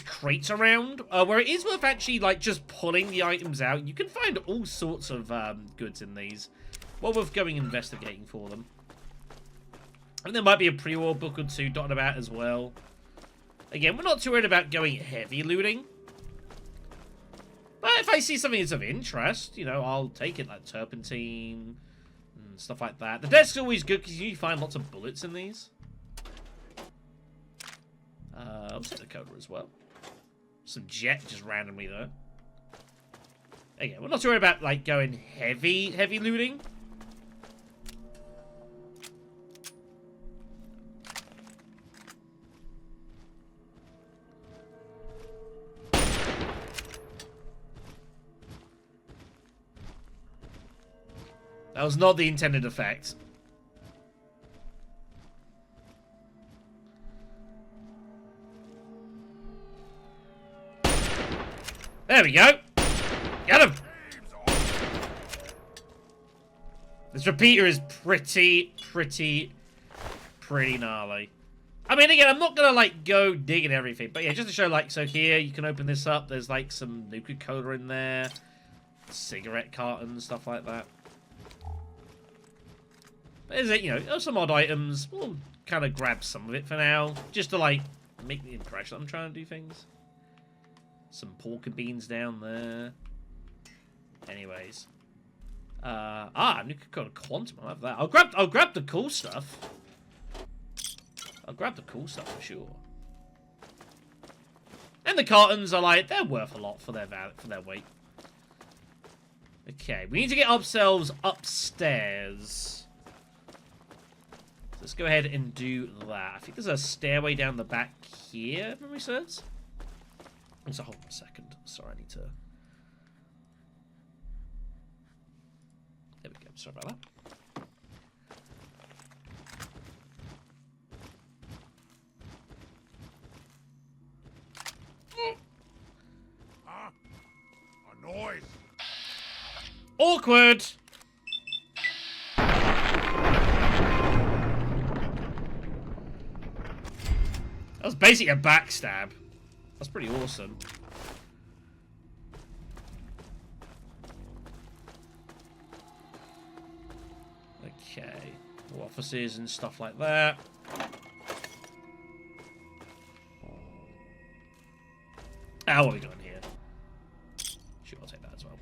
Speaker 1: crates around, where it is worth actually, like, just pulling the items out. You can find all sorts of goods in these. Well worth going investigating for them. And there might be a pre-war book or two dotted about as well. Again, we're not too worried about going heavy looting. But if I see something that's of interest, you know, I'll take it, like turpentine and stuff like that. The desk's always good because you find lots of bullets in these. I'll take the coder as well. Some jet just randomly there. Again, we're not too worried about, like, going heavy looting. That was not the intended effect. There we go. Get him. This repeater is pretty gnarly. I mean, again, I'm not gonna, like, go digging everything, but yeah, just to show, like, so here, you can open this up. There's, like, some nuclear cola in there, cigarette cartons, stuff like that. There's it, you know, some odd items. We'll kind of grab some of it for now, just to, like, make the impression I'm trying to do things. Some pork beans down there. Anyways. Nuclear cola quantum, I'll have that. I'll grab the cool stuff. I'll grab the cool stuff for sure. And the cartons are like, they're worth a lot for their weight. Okay, we need to get ourselves upstairs. Let's go ahead and do that. I think there's a stairway down the back here, if memory serves. So hold on a second. Sorry, I need to... There we go. Sorry about that.
Speaker 8: Huh? A noise.
Speaker 1: Awkward! That was basically a backstab. That's pretty awesome. Okay. More offices and stuff like that. Ah, what are we doing here? Sure, I'll take that as well.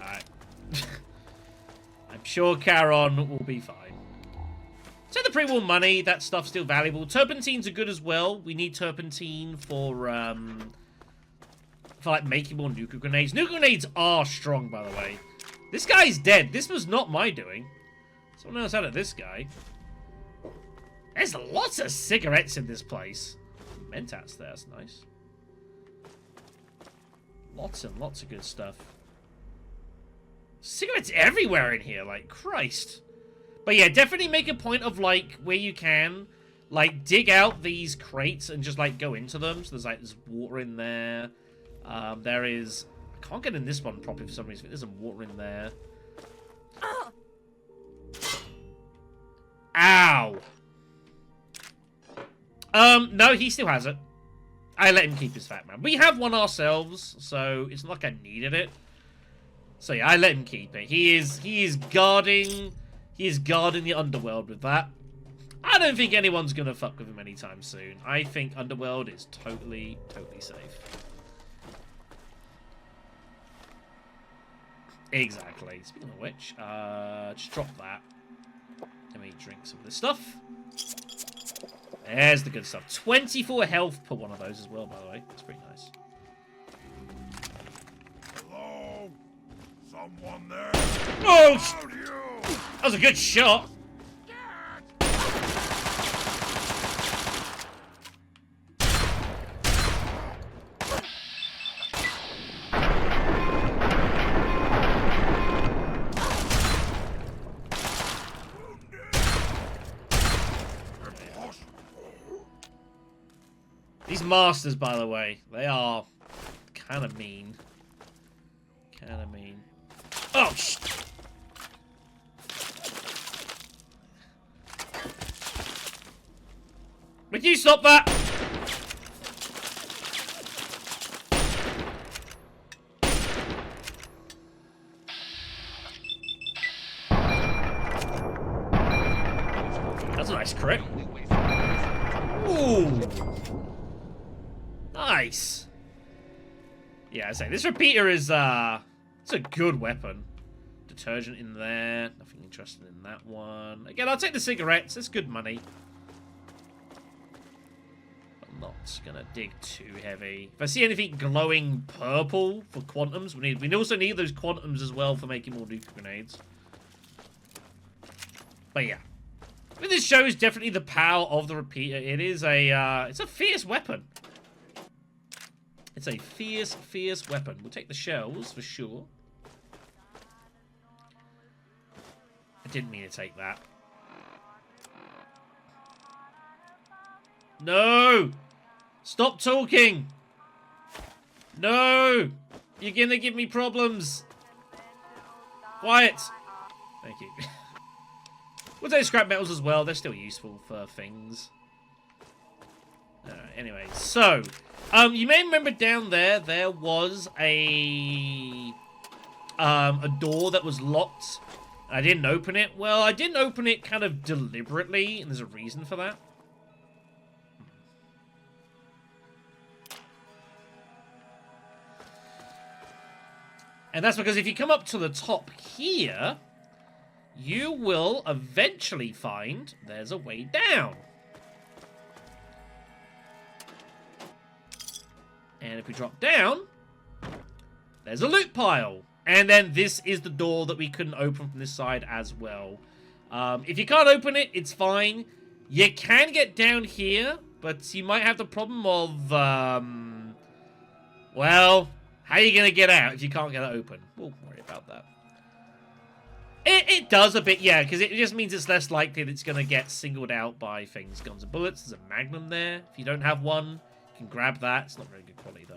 Speaker 1: Alright. I'm sure Charon will be fine. So the pre-war money, that stuff's still valuable. Turpentines are good as well. We need turpentine for like making more nuclear grenades. Nuclear grenades are strong, by the way. This guy's dead. This was not my doing. Someone else had it, this guy. There's lots of cigarettes in this place. Mentats there, that's nice. Lots and lots of good stuff. Cigarettes everywhere in here, like, Christ. But yeah, definitely make a point of, like, where you can, like, dig out these crates and just, like, go into them. So there's water in there. There is... I can't get in this one properly for some reason. There's some water in there. Ow! No, he still has it. I let him keep his fat man. We have one ourselves, so it's not like I needed it. So yeah, I let him keep it. He is guarding the underworld with that. I don't think anyone's gonna fuck with him anytime soon. I think underworld is totally safe. Exactly. Speaking of which, just drop that. Let me drink some of this stuff. There's the good stuff. 24 health per one of those as well, by the way. That's pretty nice.
Speaker 8: Hello? Someone there?
Speaker 1: Oh! That was a good shot. These masters, by the way, they are kind of mean. Kind of mean. Oh, shit! Would you stop that? That's a nice crit. Ooh. Nice. Yeah, I say this repeater is it's a good weapon. Detergent in there. Nothing interesting in that one. Again, I'll take the cigarettes. It's good money. I'm not gonna dig too heavy. If I see anything glowing purple for quantums, we also need those quantums as well for making more nuclear grenades. But yeah. I mean, this shows definitely the power of the repeater. It is it's a fierce weapon. It's a fierce weapon. We'll take the shells for sure. I didn't mean to take that. No! Stop talking! No! You're gonna give me problems. Quiet! Thank you. We'll take scrap metals as well. They're still useful for things. Anyway, so... you may remember down there, there was a door that was locked. I didn't open it. Well, I didn't open it kind of deliberately, and there's a reason for that. And that's because if you come up to the top here, you will eventually find there's a way down. And if we drop down, there's a loot pile. And then this is the door that we couldn't open from this side as well. If you can't open it, it's fine. You can get down here, but you might have the problem of, well, how are you going to get out if you can't get it open? We'll worry about that. It does a bit, yeah, because it just means it's less likely that it's going to get singled out by things. Guns and bullets, there's a magnum there. If you don't have one, you can grab that. It's not very good quality, though.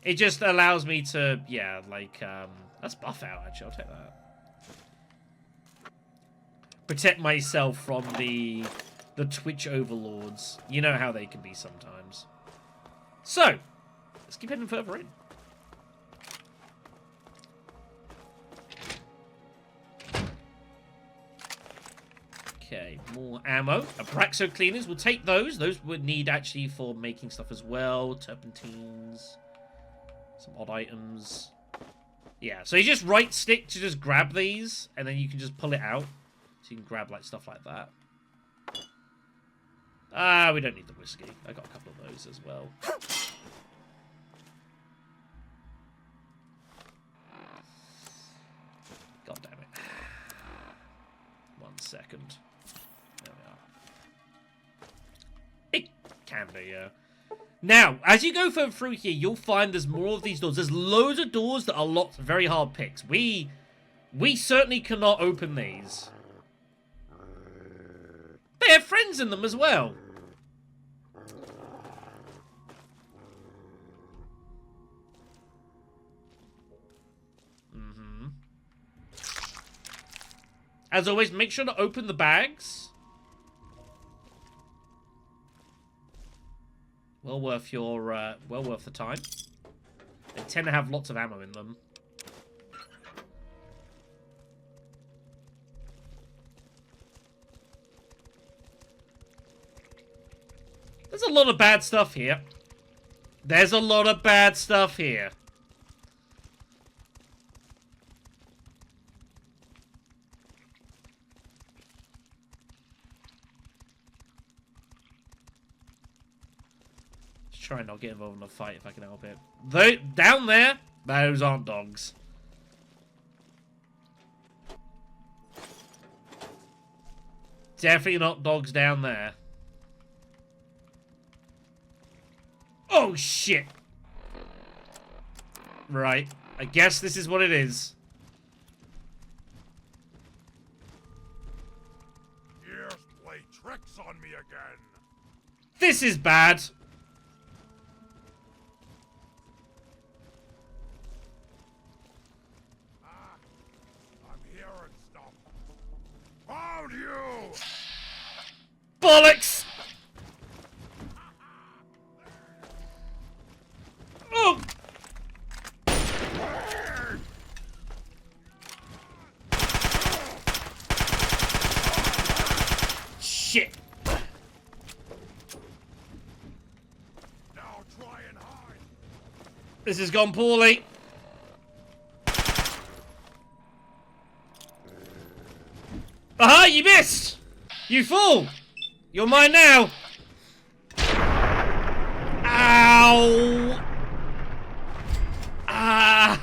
Speaker 1: It just allows me to, yeah, like, that's buff out, actually. I'll take that. Protect myself from the Twitch overlords. You know how they can be sometimes. So, let's keep heading further in. Okay, more ammo. Abraxo cleaners, we'll take those. Those would need actually for making stuff as well. Turpentines. Some odd items. Yeah, so you just right stick to just grab these, and then you can just pull it out. So you can grab like stuff like that. Ah, we don't need the whiskey. I got a couple of those as well. God damn it. 1 second. There we are. It can be, yeah. Now, as you go further through here, you'll find there's more of these doors. There's loads of doors that are very hard picks. We certainly cannot open these. They have friends in them as well. As always, make sure to open the bags. Well worth your, well worth the time. They tend to have lots of ammo in them. There's a lot of bad stuff here. There's a lot of bad stuff here. Try and not get involved in a fight if I can help it. Though, down there, those aren't dogs. Definitely not dogs down there. Oh, shit. Right. I guess this is what it is.
Speaker 8: Years play tricks on me again.
Speaker 1: This is bad.
Speaker 8: Found you!
Speaker 1: Bollocks! Oh! Shit!
Speaker 8: Now try and hide.
Speaker 1: This has gone poorly. Aha! You missed! You fool! You're mine now! Ow! Ah!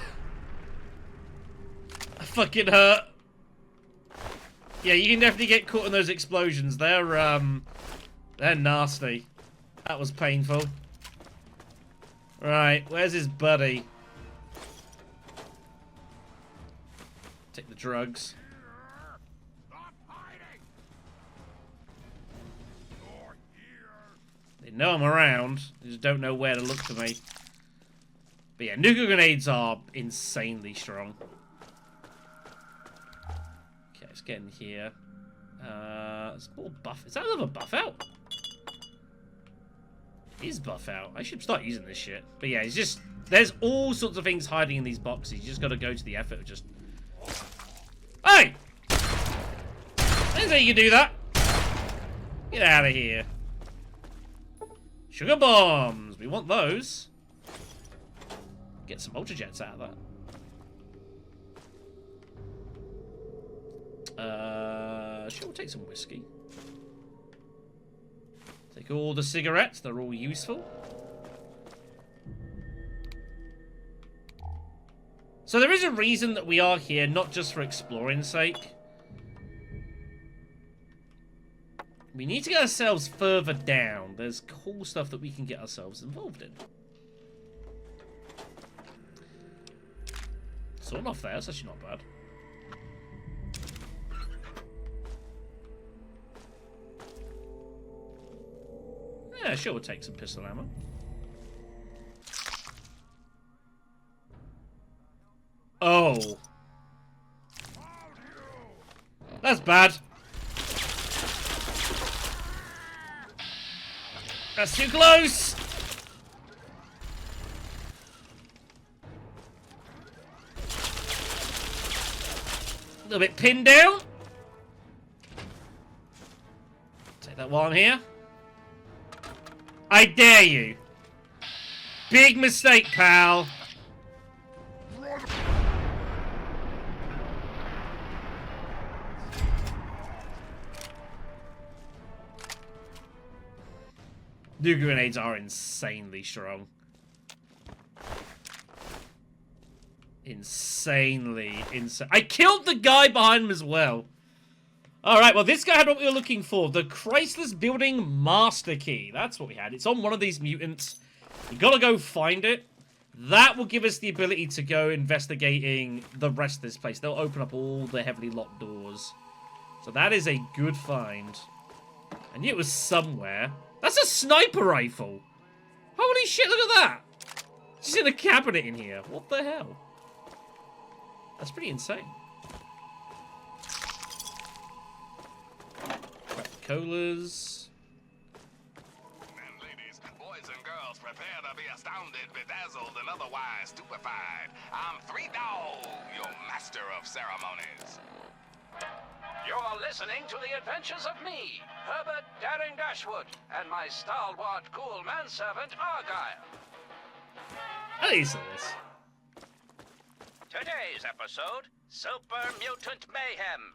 Speaker 1: I fucking hurt. Yeah, you can definitely get caught in those explosions. They're nasty. That was painful. Right, where's his buddy? Take the drugs. They know I'm around. They just don't know where to look for me. But yeah, nuclear grenades are insanely strong. Okay, let's get in here. It's more buff. Is that another buff out? It is buff out. I should start using this shit. But yeah, it's just... There's all sorts of things hiding in these boxes. You just got to go to the effort of just... Hey! I didn't say you could do that. Get out of here. Sugar bombs! We want those. Get some ultra jets out of that. Sure, we'll take some whiskey. Take all the cigarettes, they're all useful. So there is a reason that we are here, not just for exploring's sake. We need to get ourselves further down. There's cool stuff that we can get ourselves involved in. Sort off there, that's actually not bad. Yeah, sure, we'll take some pistol ammo. Oh. That's bad. That's too close! A little bit pinned down. Take that while I'm here. I dare you. Big mistake, pal. New grenades are insanely strong. Insanely insane. I killed the guy behind him as well. Alright, well this guy had what we were looking for. The Chrysler's Building Master Key. That's what we had. It's on one of these mutants. You gotta go find it. That will give us the ability to go investigating the rest of this place. They'll open up all the heavily locked doors. So that is a good find. I knew it was somewhere. That's a sniper rifle! Holy shit, look at that! Just in a cabinet in here. What the hell? That's pretty insane. Colas.
Speaker 10: And ladies, boys and girls, prepare to be astounded, bedazzled, and otherwise stupefied. I'm 3 Dog, your master of ceremonies.
Speaker 9: You're listening to the adventures of me, Herbert Daring Dashwood, and my stalwart ghoul manservant, Argyle.
Speaker 1: I think so this.
Speaker 9: Today's episode, Super Mutant Mayhem.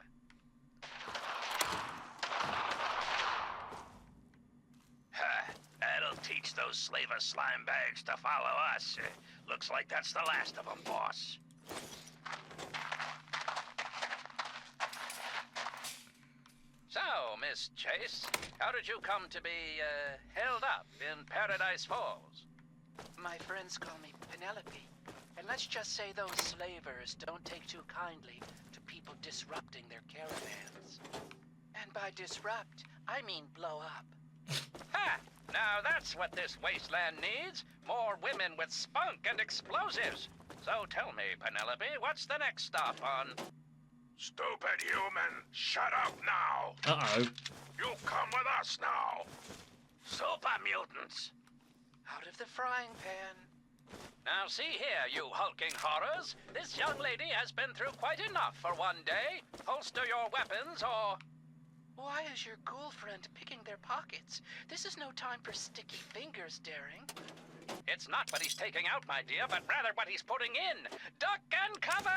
Speaker 9: That'll teach those slaver slime bags to follow us. Looks like that's the last of them, boss. So, Miss Chase, how did you come to be, held up in Paradise Falls?
Speaker 11: My friends call me Penelope. And let's just say those slavers don't take too kindly to people disrupting their caravans. And by disrupt, I mean blow up.
Speaker 9: Ha! Now that's what this wasteland needs. More women with spunk and explosives. So tell me, Penelope, what's the next stop on...
Speaker 8: Stupid human, shut up now.
Speaker 1: Uh-oh.
Speaker 8: You come with us now.
Speaker 9: Super mutants.
Speaker 11: Out of the frying pan.
Speaker 9: Now see here, you hulking horrors. This young lady has been through quite enough for one day. Holster your weapons or...
Speaker 11: Why is your ghoul friend picking their pockets? This is no time for sticky fingers, Daring.
Speaker 9: It's not what he's taking out, my dear, but rather what he's putting in. Duck and cover!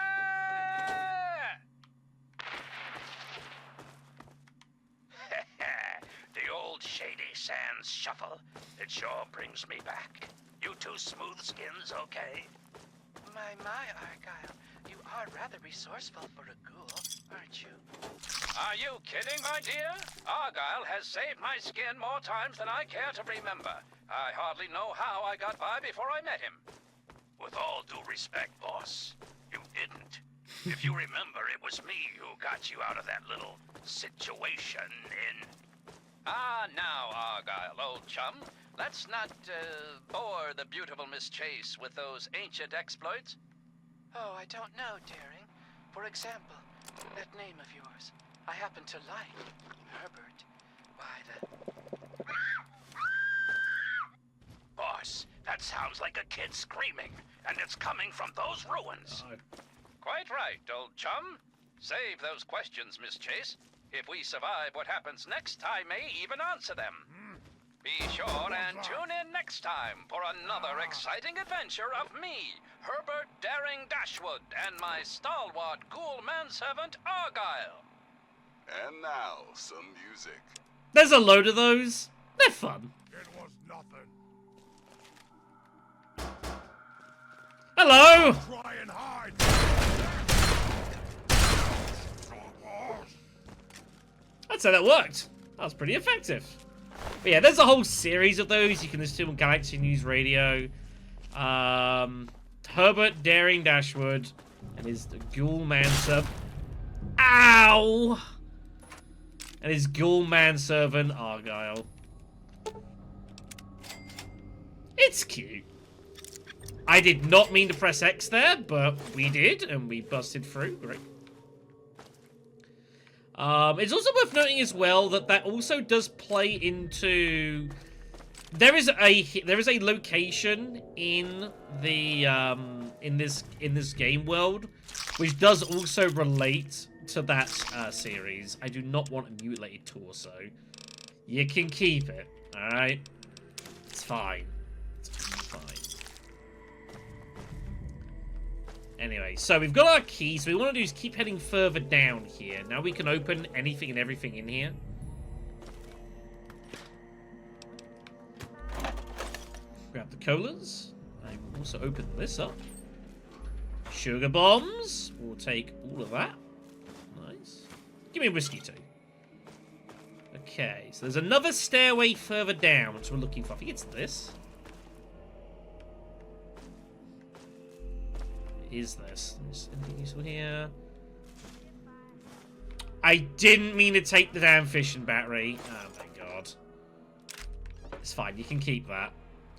Speaker 9: The old Shady Sands shuffle. It sure brings me back. You two smooth skins, okay?
Speaker 11: My, Argyle. You are rather resourceful for a ghoul, aren't you?
Speaker 9: Are you kidding, my dear? Argyle has saved my skin more times than I care to remember. I hardly know how I got by before I met him. With all due respect, boss, you didn't. If you remember, it was me who got you out of that little situation in... Ah, now, Argyle, old chum, let's not, bore the beautiful Miss Chase with those ancient exploits.
Speaker 11: Oh, I don't know, Daring. For example, that name of yours. I happen to like Herbert. Why, the...
Speaker 9: Boss, that sounds like a kid screaming, and it's coming from those ruins. Quite right, old chum. Save those questions, Miss Chase. If we survive what happens next, I may even answer them. Be sure and tune in next time for another exciting adventure of me, Herbert Daring Dashwood, and my stalwart ghoul manservant, Argyle.
Speaker 10: And now, some music.
Speaker 1: There's a load of those. They're fun.
Speaker 8: It was nothing.
Speaker 1: Hello!
Speaker 8: Try and hide.
Speaker 1: I'd say that worked. That was pretty effective. But yeah, there's a whole series of those. You can listen to on Galaxy News Radio. Herbert Daring Dashwood and his ghoul manservant. Ow! And his ghoul manservant Argyle. It's cute. I did not mean to press X there, but we did, and we busted through. Great. It's also worth noting as well that that also does play into. There is a location in the in this game world which does also relate to that series. I do not want a mutilated torso. You can keep it, all right? It's fine. It's fine. Anyway, so we've got our keys. So what we want to do is keep heading further down here. Now we can open anything and everything in here. Grab the colas. I will also open this up. Sugar bombs. We'll take all of that. Nice. Give me a whiskey too. Okay, so there's another stairway further down, which we're looking for. I think it's this. Is this? Is anything useful here? I didn't mean to take the damn fishing battery. Oh my god. It's fine, you can keep that.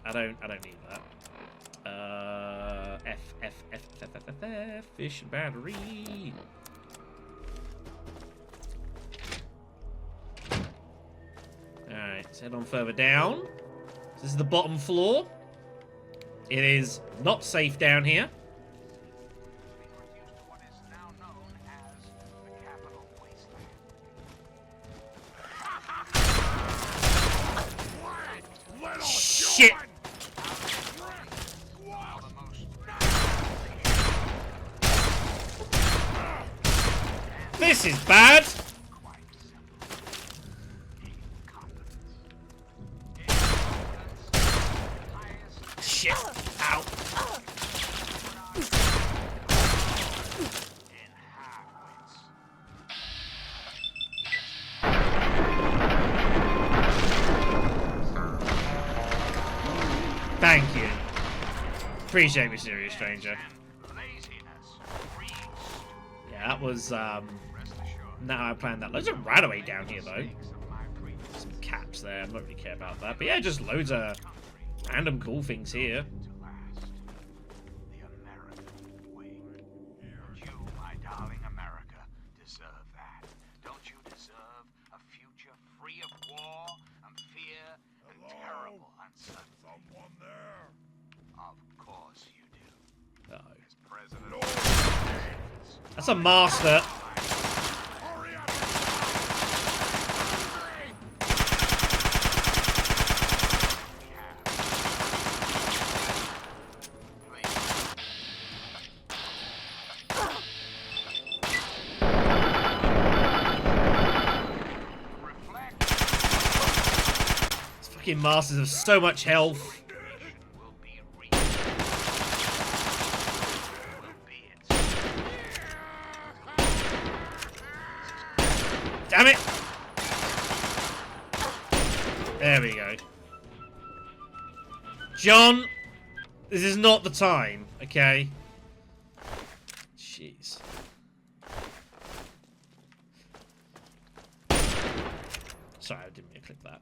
Speaker 1: I don't need that. Fishing battery. Alright, let's head on further down. This is the bottom floor. It is not safe down here. Shit! This is bad! Shit! Ow! Thank you. Appreciate me, serious stranger. Yeah, that was, now I planned that. Loads of Radaway down here, though. Some caps there. I don't really care about that. But yeah, just loads of random cool things here. That's a master. These fucking masters have so much health. Damn it! There we go. John, this is not the time, okay? Jeez. Sorry, I didn't mean to click that.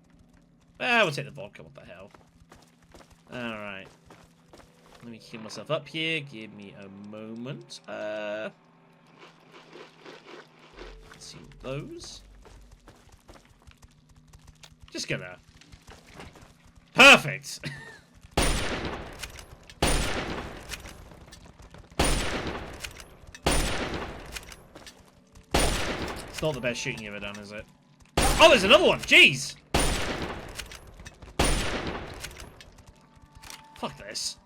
Speaker 1: We'll take the vodka, what the hell. Alright. Let me heal myself up here. Give me a moment. See those. Just gonna. Perfect. It's not the best shooting you've ever done, is it? Oh, there's another one. Jeez. Fuck this.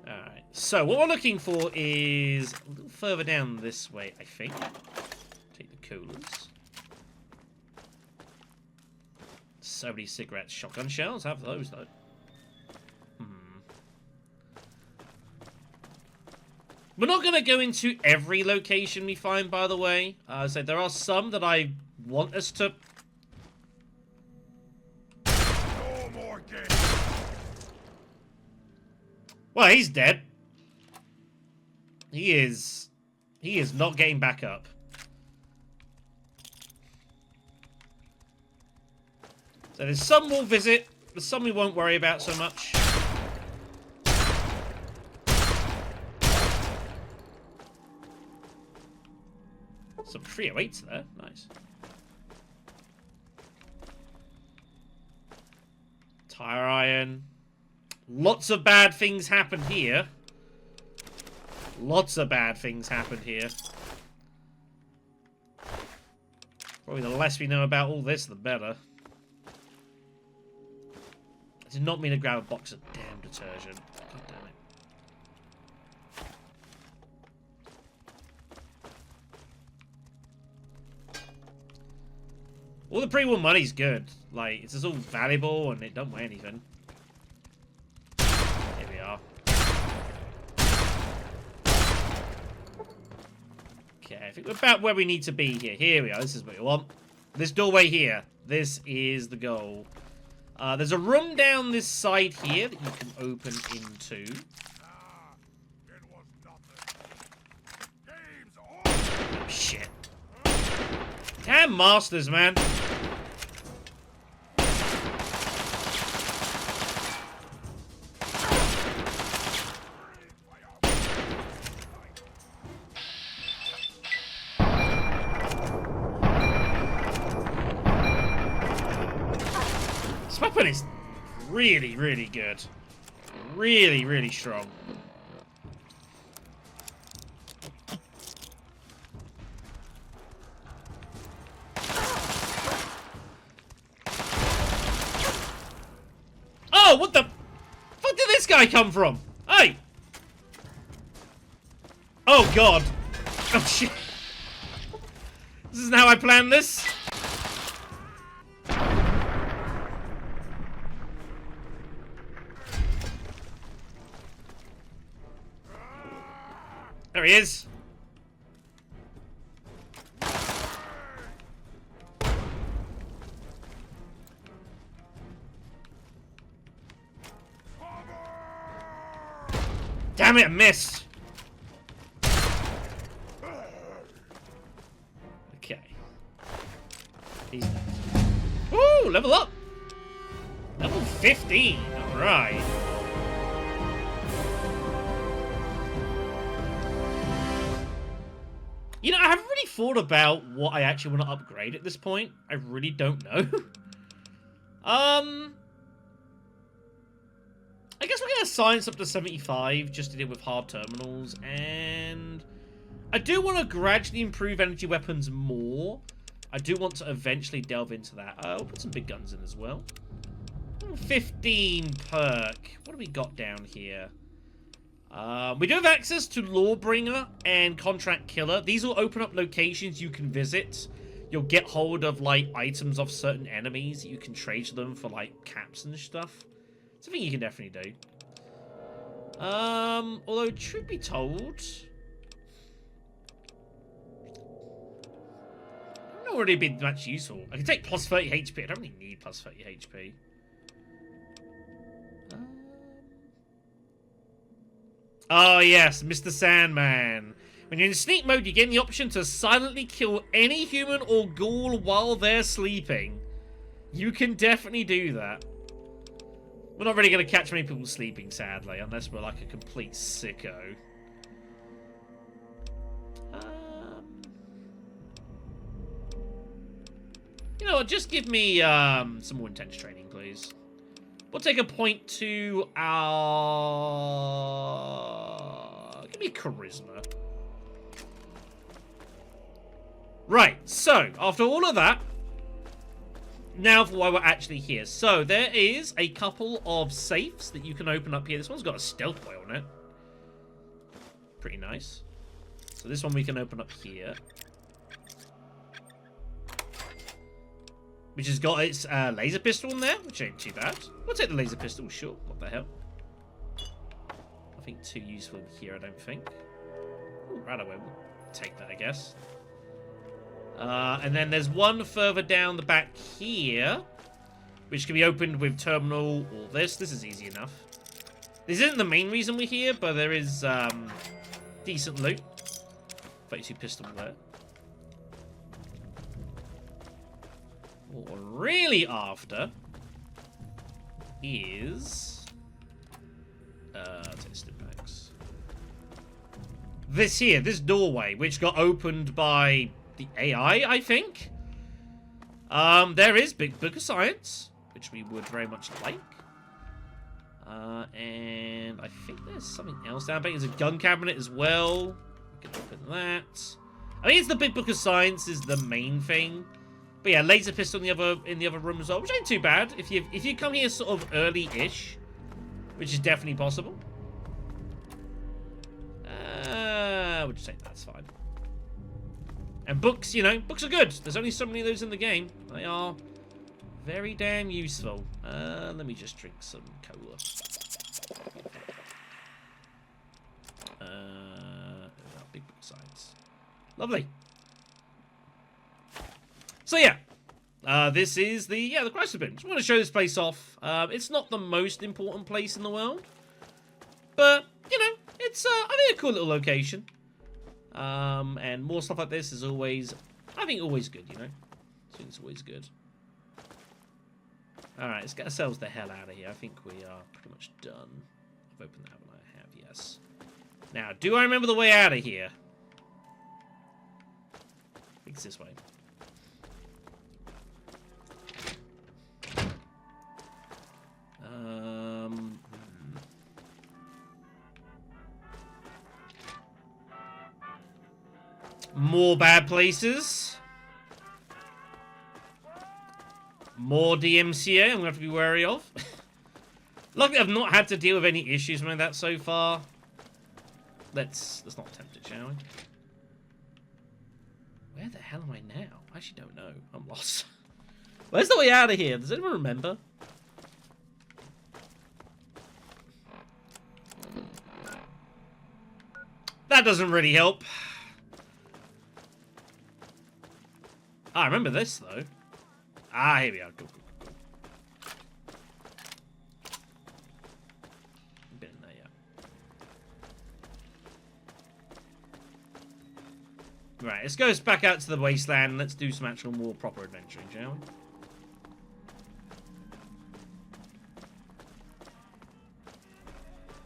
Speaker 1: Alright, so what we're looking for is a little further down this way, I think. Take the coolers. So many cigarettes. Shotgun shells? Have those, though. We're not going to go into every location we find, by the way. So there are some that I want us to...
Speaker 8: No more games.
Speaker 1: Well, he's dead. He is not getting back up. So there's some we'll visit. There's some we won't worry about so much. Some 308s there. Nice. Tire iron. Lots of bad things happened here. Lots of bad things happened here. Probably the less we know about all this, the better. I did not mean to grab a box of damn detergent. God damn it. All the pre-war money's good. Like, it's just all valuable and it don't weigh anything. Here we are. Okay, I think we're about where we need to be here. Here we are. This is what we want. This doorway here. This is the goal. There's a room down this side here that you can open into. Oh, shit. Damn masters, man. This weapon is really, really good. Really, really strong. Oh, what the fuck did this guy come from? Hey! Oh, God. Oh, shit. This isn't how I planned this. There he is. Damn it, I missed. Okay. He's dead. Woo, level up. Level 15. All right. You know, I haven't really thought about what I actually want to upgrade at this point. I really don't know. I guess we're going to science up to 75 just to deal with hard terminals. And I do want to gradually improve energy weapons more. I do want to eventually delve into that. We'll put some big guns in as well. 15 perk. What do we got down here? We do have access to Lawbringer and Contract Killer. These will open up locations you can visit. You'll get hold of, like, items of certain enemies. You can trade to them for, like, caps and stuff. Something you can definitely do. Although, truth be told, not really been much useful. I can take plus 30 HP. I don't really need plus 30 HP. Oh, yes, Mr. Sandman. When you're in sneak mode, you get the option to silently kill any human or ghoul while they're sleeping. You can definitely do that. We're not really going to catch many people sleeping, sadly, unless we're like a complete sicko. You know what, just give me some more intense training, please. We'll take a point to our... Give me charisma. Right, so, after all of that, now for why we're actually here. So, there is a couple of safes that you can open up here. This one's got a stealth boy on it. Pretty nice. So this one we can open up here. which has got its laser pistol in there, which ain't too bad. We'll take the laser pistol, sure. What the hell? Nothing too useful here, I don't think. Ooh, right away, we'll take that, I guess. And then there's one further down the back here, which can be opened with terminal or this. This is easy enough. This isn't the main reason we're here, but there is decent loot. 32 pistol there. What we're really after is tested packs. This here, this doorway, which got opened by the AI, I think. There is Big Book of Science, which we would very much like. And I think there's something else down. I think there's a gun cabinet as well. We can open that. I think it's the Big Book of Science is the main thing. But yeah, laser pistol in the other room as well, which ain't too bad. If you come here sort of early-ish, which is definitely possible. We'll just take that, that's fine. And books, you know, books are good. There's only so many of those in the game. They are very damn useful. Let me just drink some cola. Big Book of Science. Lovely. So yeah, this is the Chrysler bin. Just want to show this place off. It's not the most important place in the world, but you know, it's I think a cool little location. And more stuff like this is always, I think, always good. You know, I think it's always good. All right, let's get ourselves the hell out of here. I think we are pretty much done. I've opened that one. I have, yes. Now, do I remember the way out of here? I think it's this way. More bad places. More DMCA I'm going to have to be wary of. Luckily, I've not had to deal with any issues like that so far. Let's not attempt it, shall we? Where the hell am I now? I actually don't know. I'm lost. Where's the way out of here? Does anyone remember? That doesn't really help. I remember this, though. Ah, here we are. Cool. Been in there, yeah. Right, let's go back out to the wasteland. Let's do some actual more proper adventuring, shall we?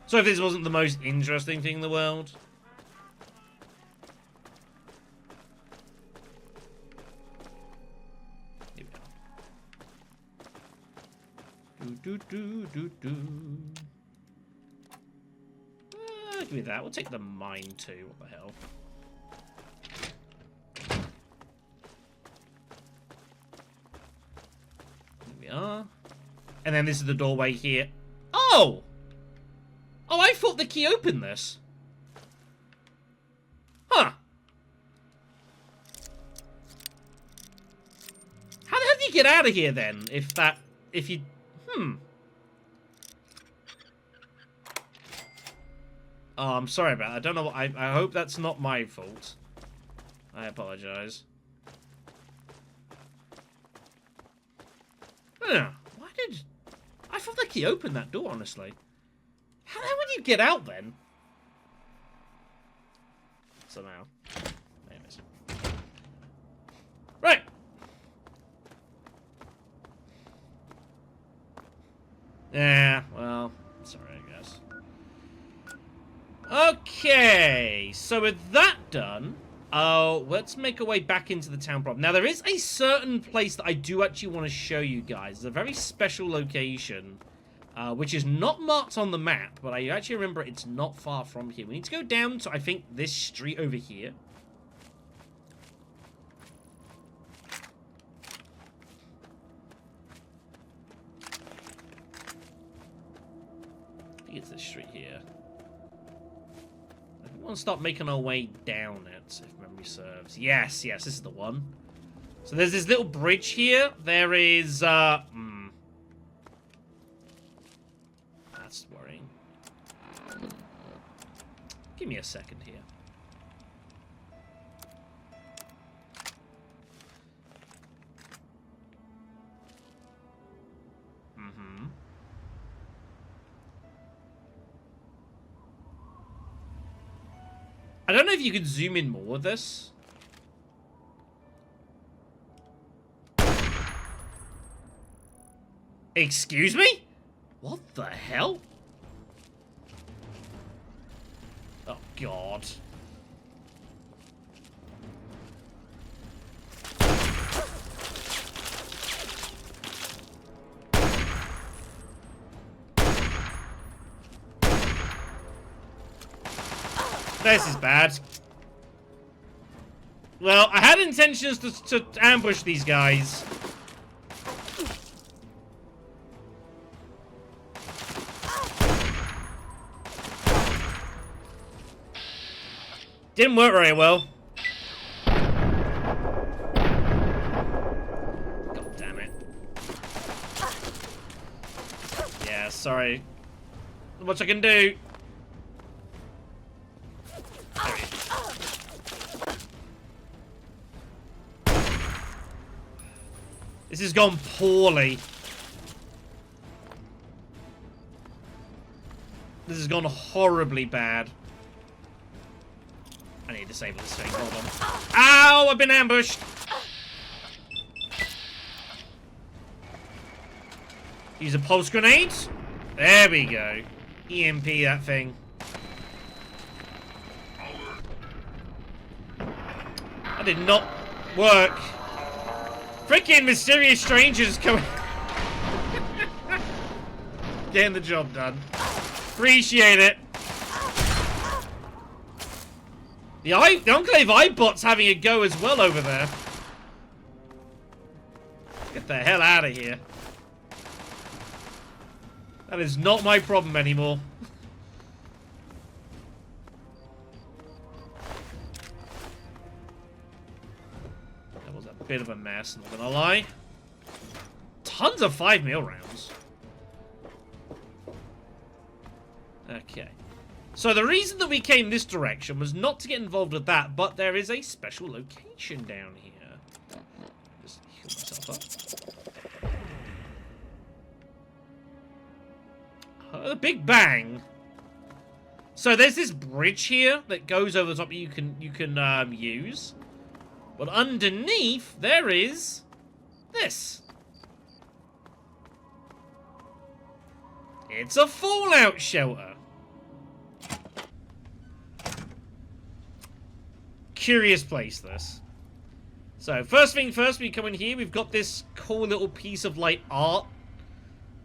Speaker 1: So if this wasn't the most interesting thing in the world... Give me that. We'll take the mine too. What the hell? Here we are. And then this is the doorway here. Oh! Oh, I thought the key opened this. Huh. How the hell do you get out of here then? If you... Oh, I'm sorry about that. I don't know what... I hope that's not my fault. I apologize. Why did... I thought the key opened that door, honestly. How the hell would you get out, then? Somehow. Anyways. Right. Yeah, well, sorry, I guess. Okay, so with that done, let's make our way back into the town proper. Now, there is a certain place that I do actually want to show you guys. It's a very special location, which is not marked on the map, but I actually remember it's not far from here. We need to go down to, I think, this street over here. I think it's this street here. I want to start making our way down it, if memory serves. Yes, this is the one. So there's this little bridge here. There is, that's worrying. Give me a second here. I don't know if you can zoom in more of this. Excuse me? What the hell? Oh, God. This is bad. Well, I had intentions to ambush these guys. Didn't work very well. God damn it. Yeah, sorry. Not much I can do. This has gone poorly. This has gone horribly bad. I need to disable this thing. Hold on. Ow! I've been ambushed! Use a pulse grenade. There we go. EMP that thing. That did not work. Freaking mysterious strangers coming. Getting the job done. Appreciate it. The Enclave iBot's having a go as well over there. Get the hell out of here. That is not my problem anymore. That was a bit of a mess, not gonna lie. Tons of 5mm rounds. Okay. So the reason that we came this direction was not to get involved with that, but there is a special location down here. Just heal myself up. The Big Bang. So there's this bridge here that goes over the top that you can use. But underneath there is this. It's a fallout shelter. Curious place, this. So, first thing first, we come in here, we've got this cool little piece of, like, art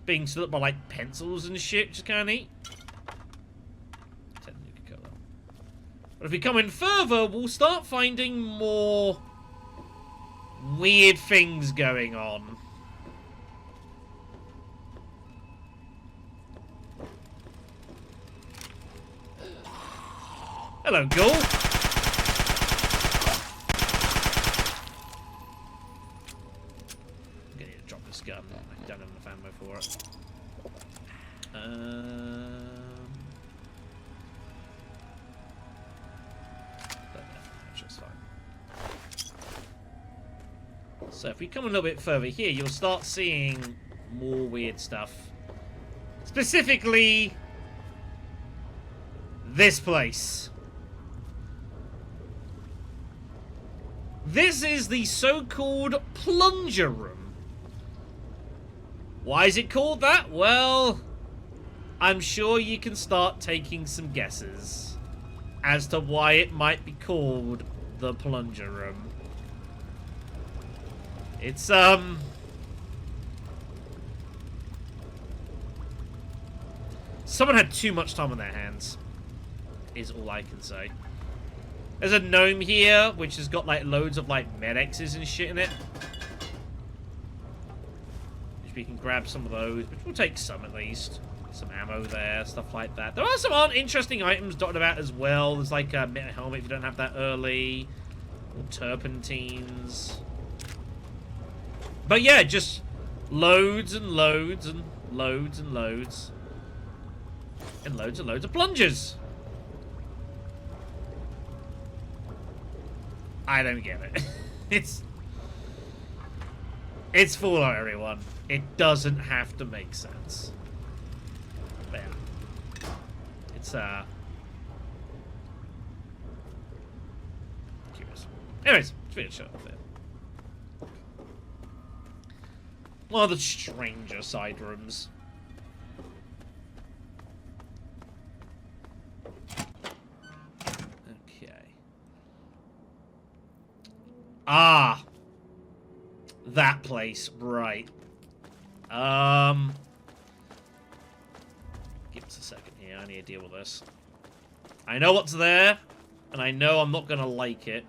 Speaker 1: being stood up by, like, pencils and shit, which is kind of neat. But if we come in further, we'll start finding more weird things going on. Hello, ghoul. I'm gonna need to drop this gun. I don't have enough ammo for it. That's fine. So if we come a little bit further here, you'll start seeing more weird stuff. Specifically, this place. This is the so-called plunger room. Why is it called that? Well, I'm sure you can start taking some guesses as to why it might be called the plunger room. It's, someone had too much time on their hands, is all I can say. There's a gnome here, which has got, like, loads of, like, med-X's and shit in it. Which we can grab some of those, which we'll take some at least. Some ammo there, stuff like that. There are some interesting items dotted about as well. There's, like, a metal helmet if you don't have that early. Or turpentines. But yeah, just loads and loads and loads and loads. And loads of plungers. I don't get it. It's Fallout, everyone. It doesn't have to make sense. But yeah. It's curious. Anyways, let's finish up there. One of the stranger side rooms. Okay. Ah! That place, right. Give us a second here, I need to deal with this. I know what's there, and I know I'm not gonna like it.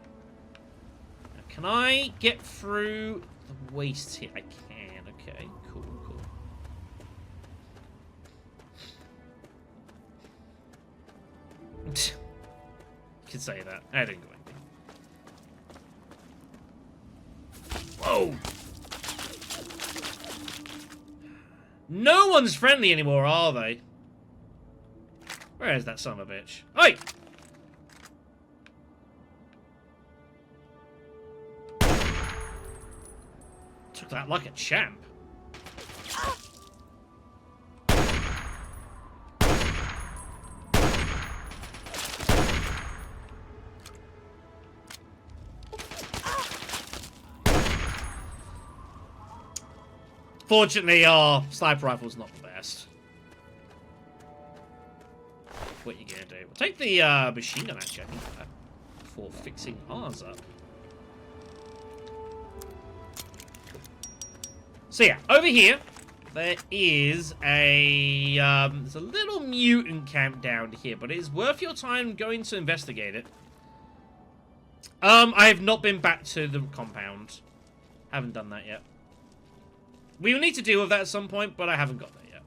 Speaker 1: Now, can I get through the waste here? I can. Okay, cool, cool. You can say that. I didn't go anything. Whoa! No one's friendly anymore, are they? Where is that son of a bitch? Oi! Took that like a champ. Fortunately, our sniper rifle's not the best. What you gonna do? We'll take the machine gun actually, I think, for fixing ours up. So yeah, over here, there is a there's a little mutant camp down here, but it is worth your time going to investigate it. I have not been back to the compound. Haven't done that yet. We will need to deal with that at some point, but I haven't got there yet.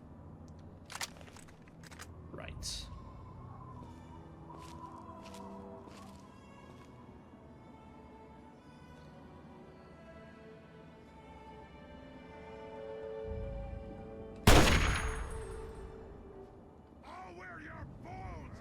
Speaker 1: Right.
Speaker 8: I'll wear your bones!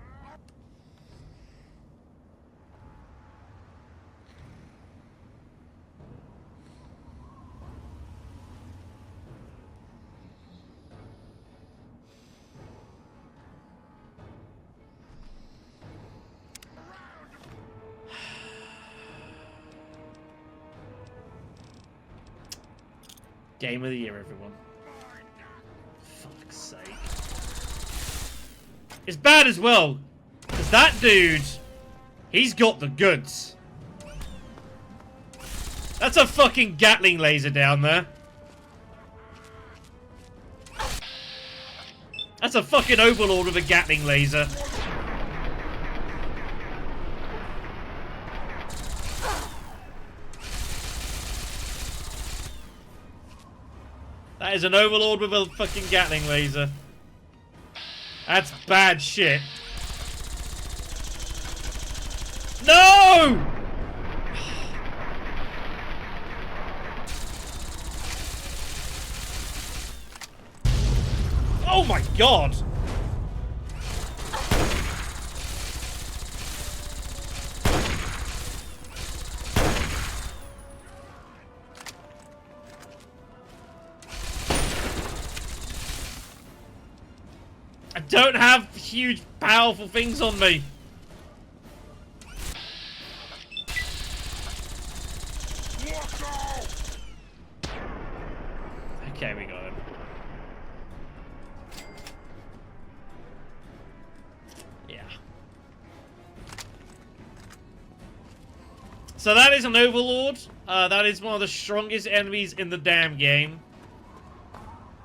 Speaker 1: Game of the year, everyone. Fuck's sake. It's bad as well, because that dude, he's got the goods. That's a fucking Gatling laser down there. That's a fucking overlord with a Gatling laser. That is an overlord with a fucking Gatling laser. That's bad shit. No! Oh my god! I don't have huge, powerful things on me. Okay, we got him. Yeah. So that is an overlord. That is one of the strongest enemies in the damn game.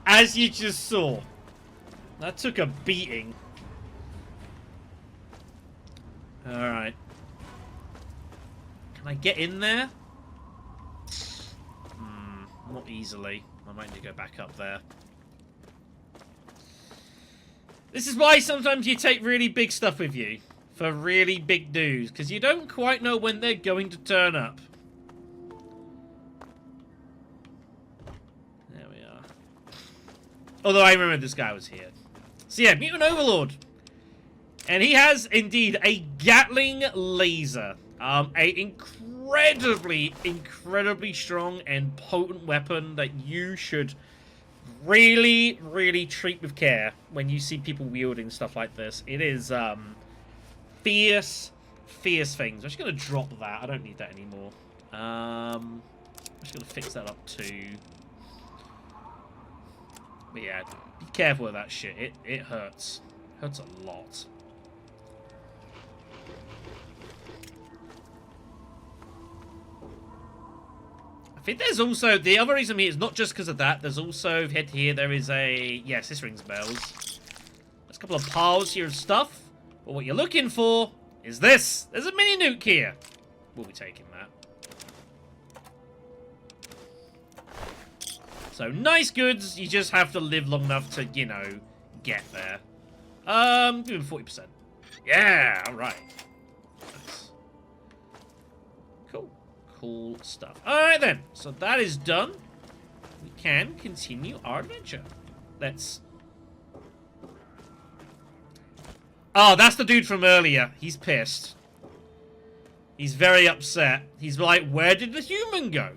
Speaker 1: As you just saw. That took a beating. Alright. Can I get in there? Not easily. I might need to go back up there. This is why sometimes you take really big stuff with you. For really big dudes. Because you don't quite know when they're going to turn up. Although I remember this guy was here. So yeah, Mutant Overlord. And he has, indeed, a Gatling laser. A incredibly strong and potent weapon that you should really, really treat with care when you see people wielding stuff like this. It is, fierce things. I'm just going to drop that. I don't need that anymore. I'm just going to fix that up too. But yeah, be careful with that shit. It hurts. Hurts a lot. I think there's also, the other reason is not just because of that, there's also, head here, there is a, yes, this rings bells. There's a couple of piles here of stuff, but what you're looking for is this. There's a mini nuke here. We'll be taking that. So, nice goods, you just have to live long enough to, you know, get there. Give him 40%. Yeah, alright. Nice. Cool. Cool stuff. Alright then, so that is done. We can continue our adventure. Let's... Oh, that's the dude from earlier. He's pissed. He's very upset. He's like, where did the human go?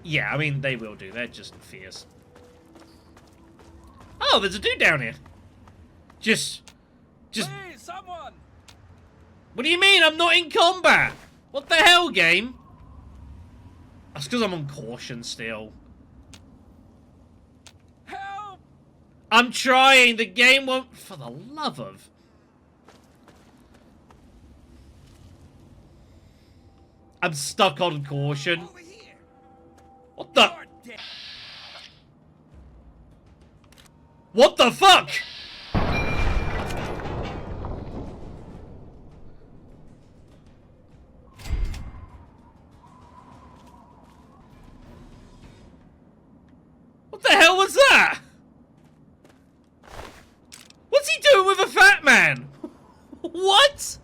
Speaker 1: Yeah, I mean, they will do. They're just fierce. Oh, there's a dude down here. Just...
Speaker 12: Hey, someone!
Speaker 1: What do you mean? I'm not in combat! What the hell, game? That's because I'm on caution still.
Speaker 12: Help!
Speaker 1: I'm trying. The game won't... For the love of... I'm stuck on caution. What the... What the fuck? What the hell was that? What's he doing with a fat man? What?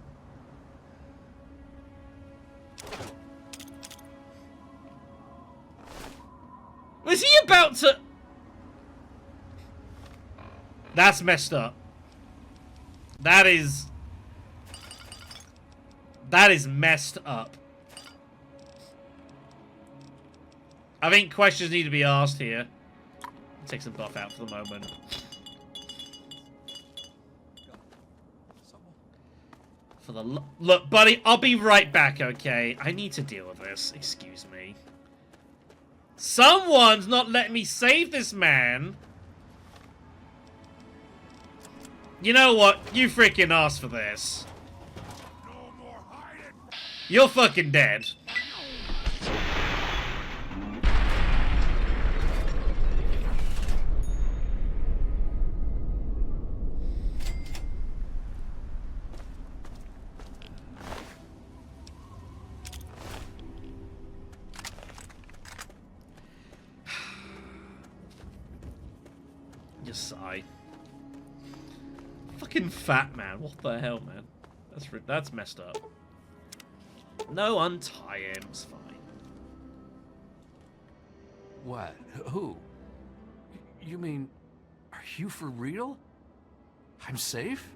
Speaker 1: Was he about to... That's messed up. That is messed up. I think questions need to be asked here. I'll take some buff out for the moment. For the look, buddy, I'll be right back, okay? I need to deal with this. Excuse me. Someone's not letting me save this man. You know what? You freaking asked for this. You're fucking dead. Just sigh. Fucking fat man. What the hell, man? That's messed up. No, untie him. It's fine.
Speaker 7: What? Who? You mean, are you for real? I'm safe?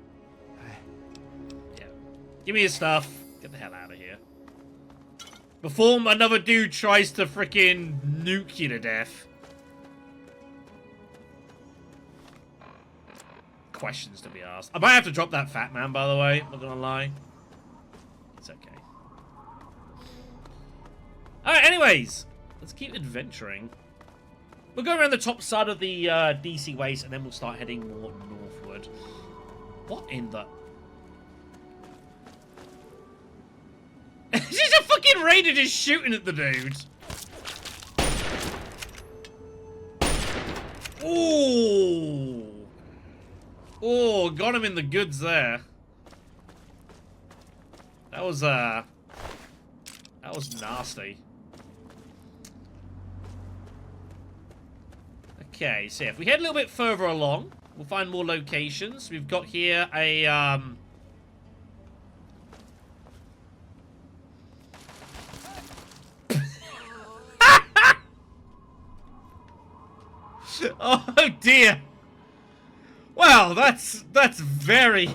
Speaker 1: Yeah. Give me your stuff. Get the hell out of here. Before another dude tries to frickin' nuke you to death. Questions to be asked. I might have to drop that fat man, by the way. I'm not gonna lie. It's okay. Alright, anyways. Let's keep adventuring. We'll go around the top side of the DC waste, and then we'll start heading more northward. What in the... She's a fucking raider just shooting at the dude. Ooh. Oh, got him in the goods there. That was nasty. Okay, so if we head a little bit further along, we'll find more locations. We've got here a, Oh dear. Well, that's very,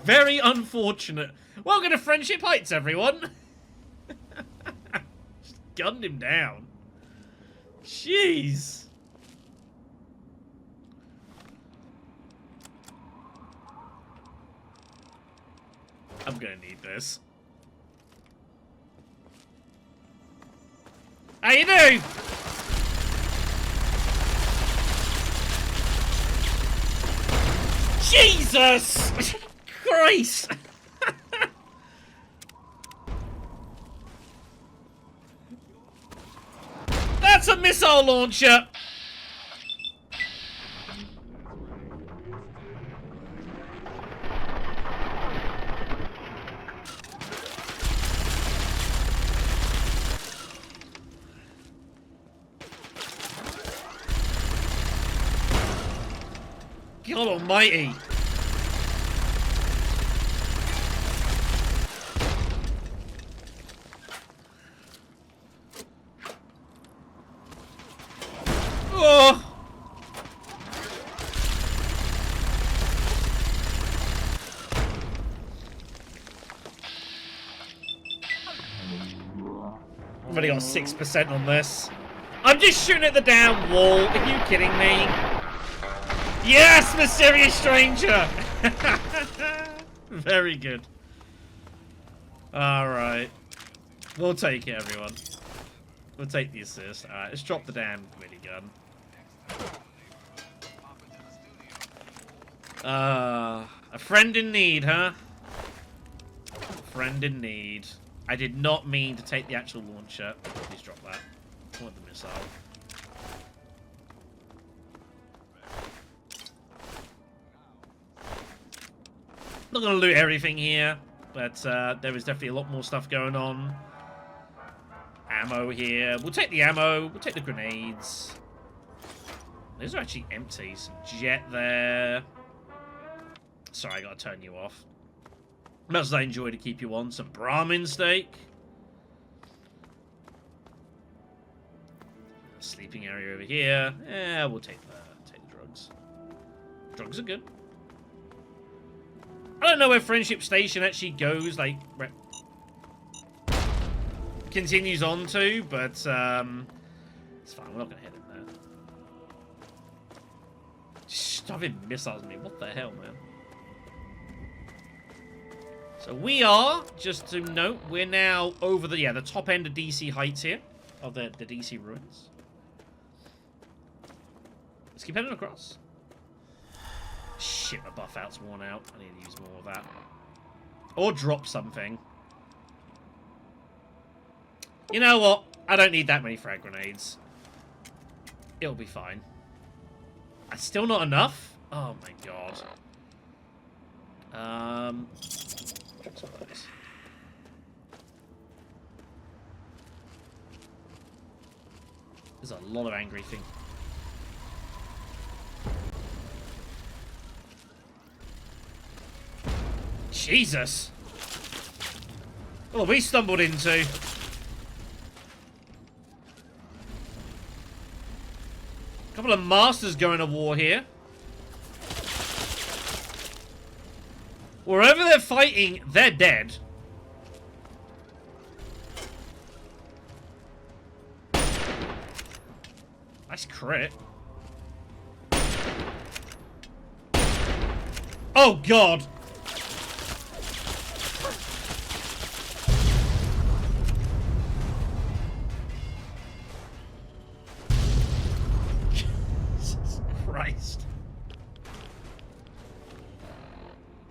Speaker 1: very unfortunate. Welcome to Friendship Heights, everyone. Just gunned him down. Jeez. I'm gonna need this. How you doing? Jesus Christ! That's a missile launcher! God almighty. Oh. I've only got 6% on this. I'm just shooting at the damn wall. Are you kidding me? Yes, mysterious stranger! Very good. Alright. We'll take it, everyone. We'll take the assist. Alright, let's drop the damn minigun. A friend in need, huh? A friend in need. I did not mean to take the actual launcher. Please drop that. I want the missile. Not gonna loot everything here, but there is definitely a lot more stuff going on. Ammo here. We'll take the ammo. We'll take the grenades. Those are actually empty. Some jet there. Sorry, I gotta turn you off. Much as I enjoy to keep you on. Some Brahmin steak. Sleeping area over here. Yeah, we'll take the drugs. Drugs are good. I don't know where Friendship Station actually goes, like, continues on to, but, it's fine, we're not gonna hit him there. Shoving missiles at me, what the hell, man? So we are, just to note, we're now over the, the top end of DC Heights here, of the DC ruins. Let's keep heading across. Shit, my buff out's worn out. I need to use more of that. Or drop something. You know what? I don't need that many frag grenades. It'll be fine. That's still not enough? Oh my god. There's a lot of angry things. Jesus! What have we stumbled into? A couple of masters going to war here. Wherever they're fighting, they're dead. Nice crit. Oh, God! Christ.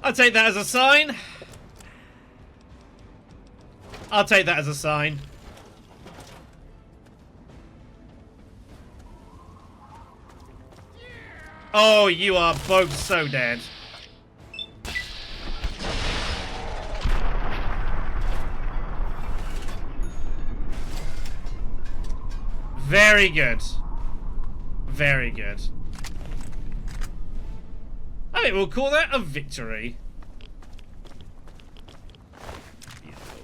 Speaker 1: I'll take that as a sign. I'll take that as a sign. Oh, you are both so dead. Very good. Very good. I think we'll call that a victory. Beautiful.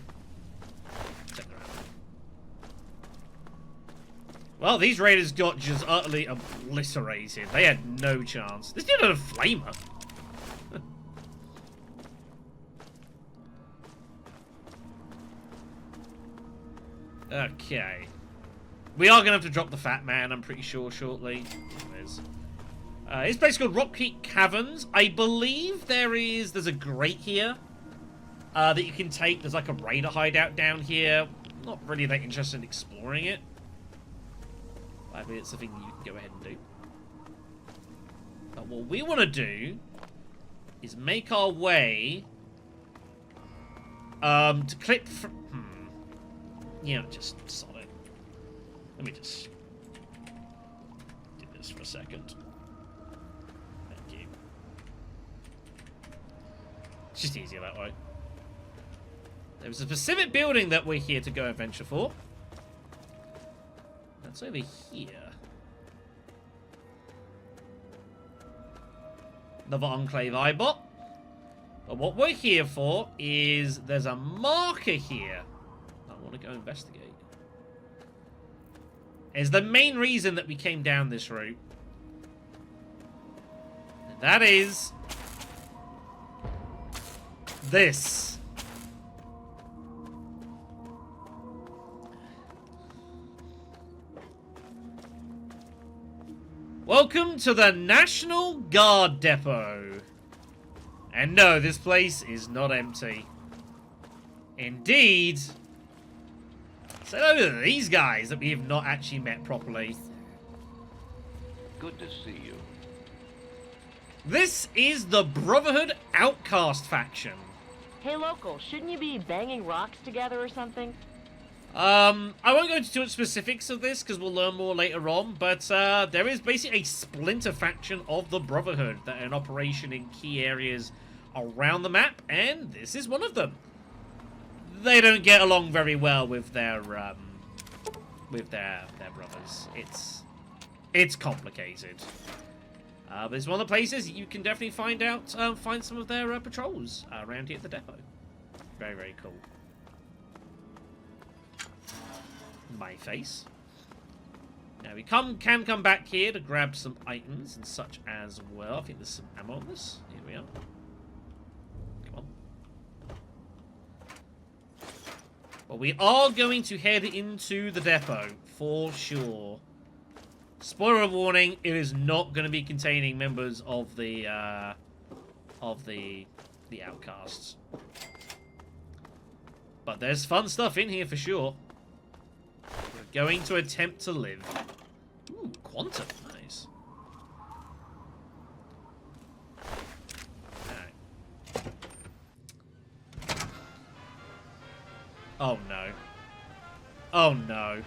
Speaker 1: Well, these raiders got just utterly obliterated. They had no chance. This dude had a flamer. Okay. We are going to have to drop the Fat Man, I'm pretty sure, shortly. This place is called Rockheat Caverns. I believe there's a grate here that you can take. There's like a raider hideout down here. Not really that interested in exploring it. But it's something you can go ahead and do. But what we want to do is make our way to clip from... Yeah, just sod it. Let me just do this for a second. Thank you. It's just easier that way. There's a specific building that we're here to go adventure for. That's over here. Another Enclave Eyebot. But what we're here for is there's a marker here. I want to go investigate. It's the main reason that we came down this route. And that is this. Welcome to the National Guard Depot. And no, this place is not empty. Indeed, say hello to these guys that we have not actually met properly.
Speaker 7: Good to see you.
Speaker 1: This is the Brotherhood Outcast faction.
Speaker 13: Hey, local, shouldn't you be banging rocks together or something?
Speaker 1: I won't go into too much specifics of this because we'll learn more later on, but there is basically a splinter faction of the Brotherhood that are in operation in key areas around the map, and this is one of them. They don't get along very well with their brothers. It's complicated. But it's one of the places you can definitely find some of their patrols around here at the depot. Very, very cool. My face. Now we can come back here to grab some items and such as well. I think there's some ammo on this. Here we are. Come on. But we are going to head into the depot for sure. Spoiler warning: it is not going to be containing members of the outcasts. But there's fun stuff in here for sure. We're going to attempt to live. Ooh, quantum, nice. Alright. Oh no. Oh no.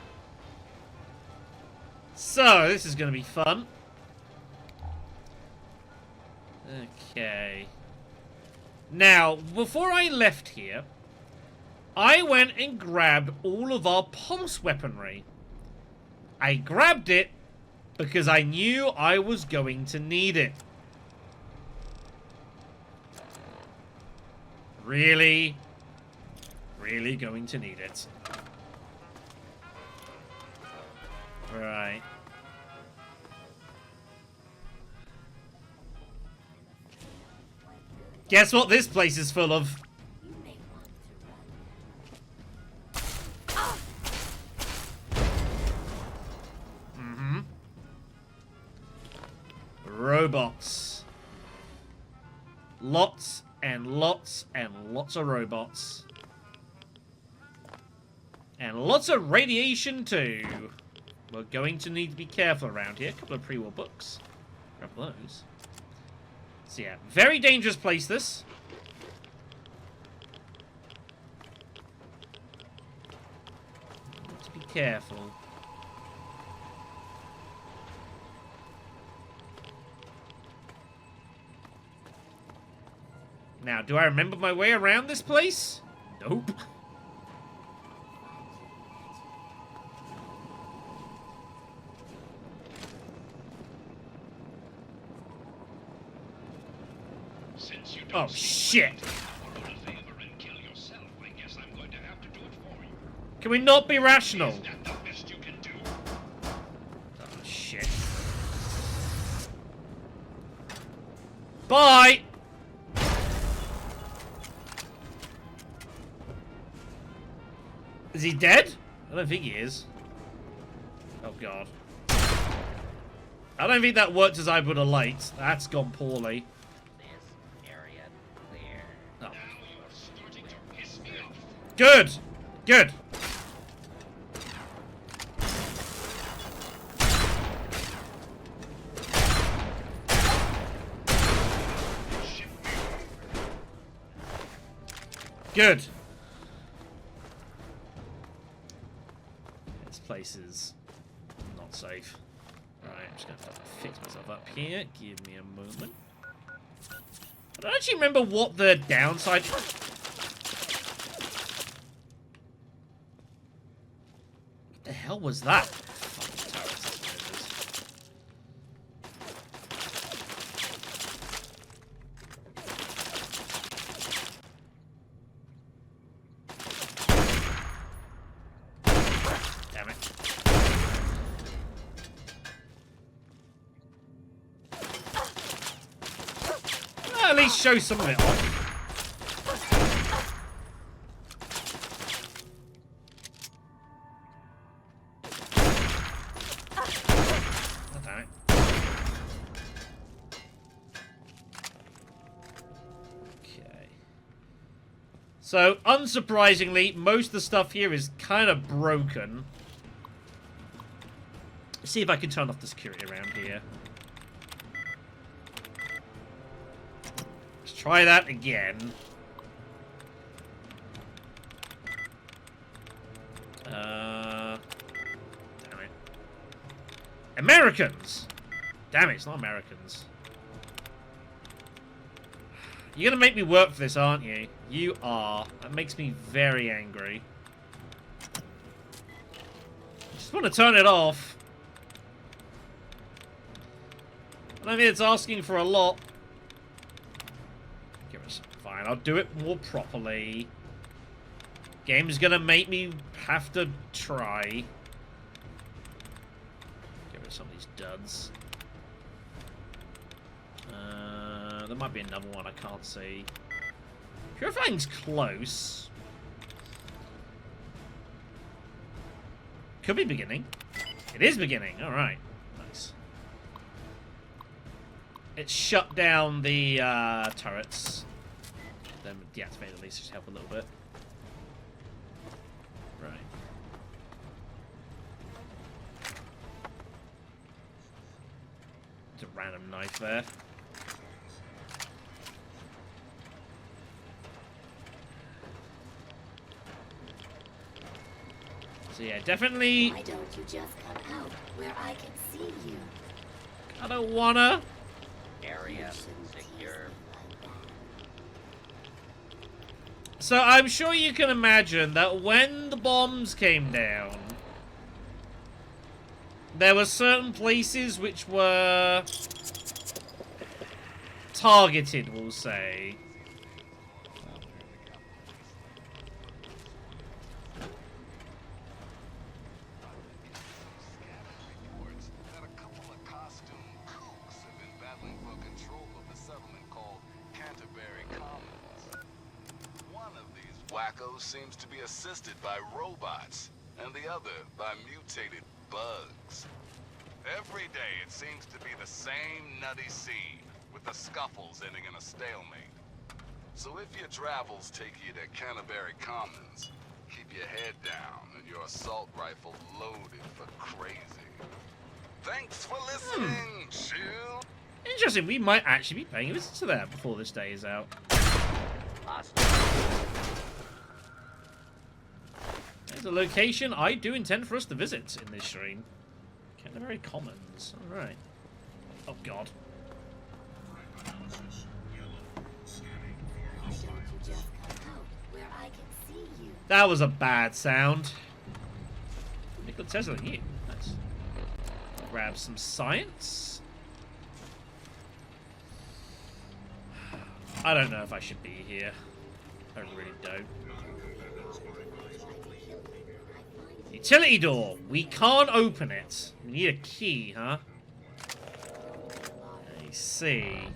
Speaker 1: So, this is going to be fun. Okay. Now, before I left here, I went and grabbed all of our pulse weaponry. I grabbed it because I knew I was going to need it. Really? Really going to need it. Right. Guess what this place is full of? Robots. Lots and lots and lots of robots. And lots of radiation too. We're going to need to be careful around here. A couple of pre-war books. Grab those. So yeah, very dangerous place this. Need to be careful. Now, do I remember my way around this place? Nope. Oh, shit. Can we not be rational? Bye! Is he dead? I don't think he is. Oh god. I don't think that worked as I would have liked. That's gone poorly.
Speaker 6: This area clear.
Speaker 1: Oh. Good! Good! Good! This place is not safe. Right, I'm just gonna have to fix myself up here. Give me a moment. I don't actually remember what the downside... What the hell was that? Fucking turrets, that's what it is. Damn it. Well, at least show some of it off. Oh, damn it. Okay. So, unsurprisingly, most of the stuff here is kind of broken. Let's see if I can turn off the security around here. Let's try that again. Damn it. Americans! Damn it, it's not Americans. You're gonna make me work for this, aren't you? You are. That makes me very angry. I just want to turn it off. I mean, it's asking for a lot. Give us fine. I'll do it more properly. Game's gonna make me have to try. Get rid of some of these duds. There might be another one I can't see. Purifying's close. Could be beginning. It is beginning. All right. Nice. It shut down the turrets. Then deactivated at least, just help a little bit. Right. There's a random knife there. So yeah, definitely.
Speaker 5: Why don't you just come out where I can see you?
Speaker 1: I don't wanna.
Speaker 6: Area secure.
Speaker 1: So I'm sure you can imagine that when the bombs came down, there were certain places which were targeted, we'll say.
Speaker 10: Wackos seems to be assisted by robots, and the other by mutated bugs. Every day it seems to be the same nutty scene, with the scuffles ending in a stalemate. So if your travels take you to Canterbury Commons, keep your head down and your assault rifle loaded for crazy. Thanks for listening, Chill.
Speaker 1: Interesting, we might actually be paying a visit to that before this day is out. There's a location I do intend for us to visit in this stream. Canterbury Commons. Alright. Oh god.
Speaker 5: Why don't you just come out where I can see you?
Speaker 1: That was a bad sound. Nikola Tesla, you. Nice. Grab some science. I don't know if I should be here. I really don't. Utility door. We can't open it. We need a key, huh? I see.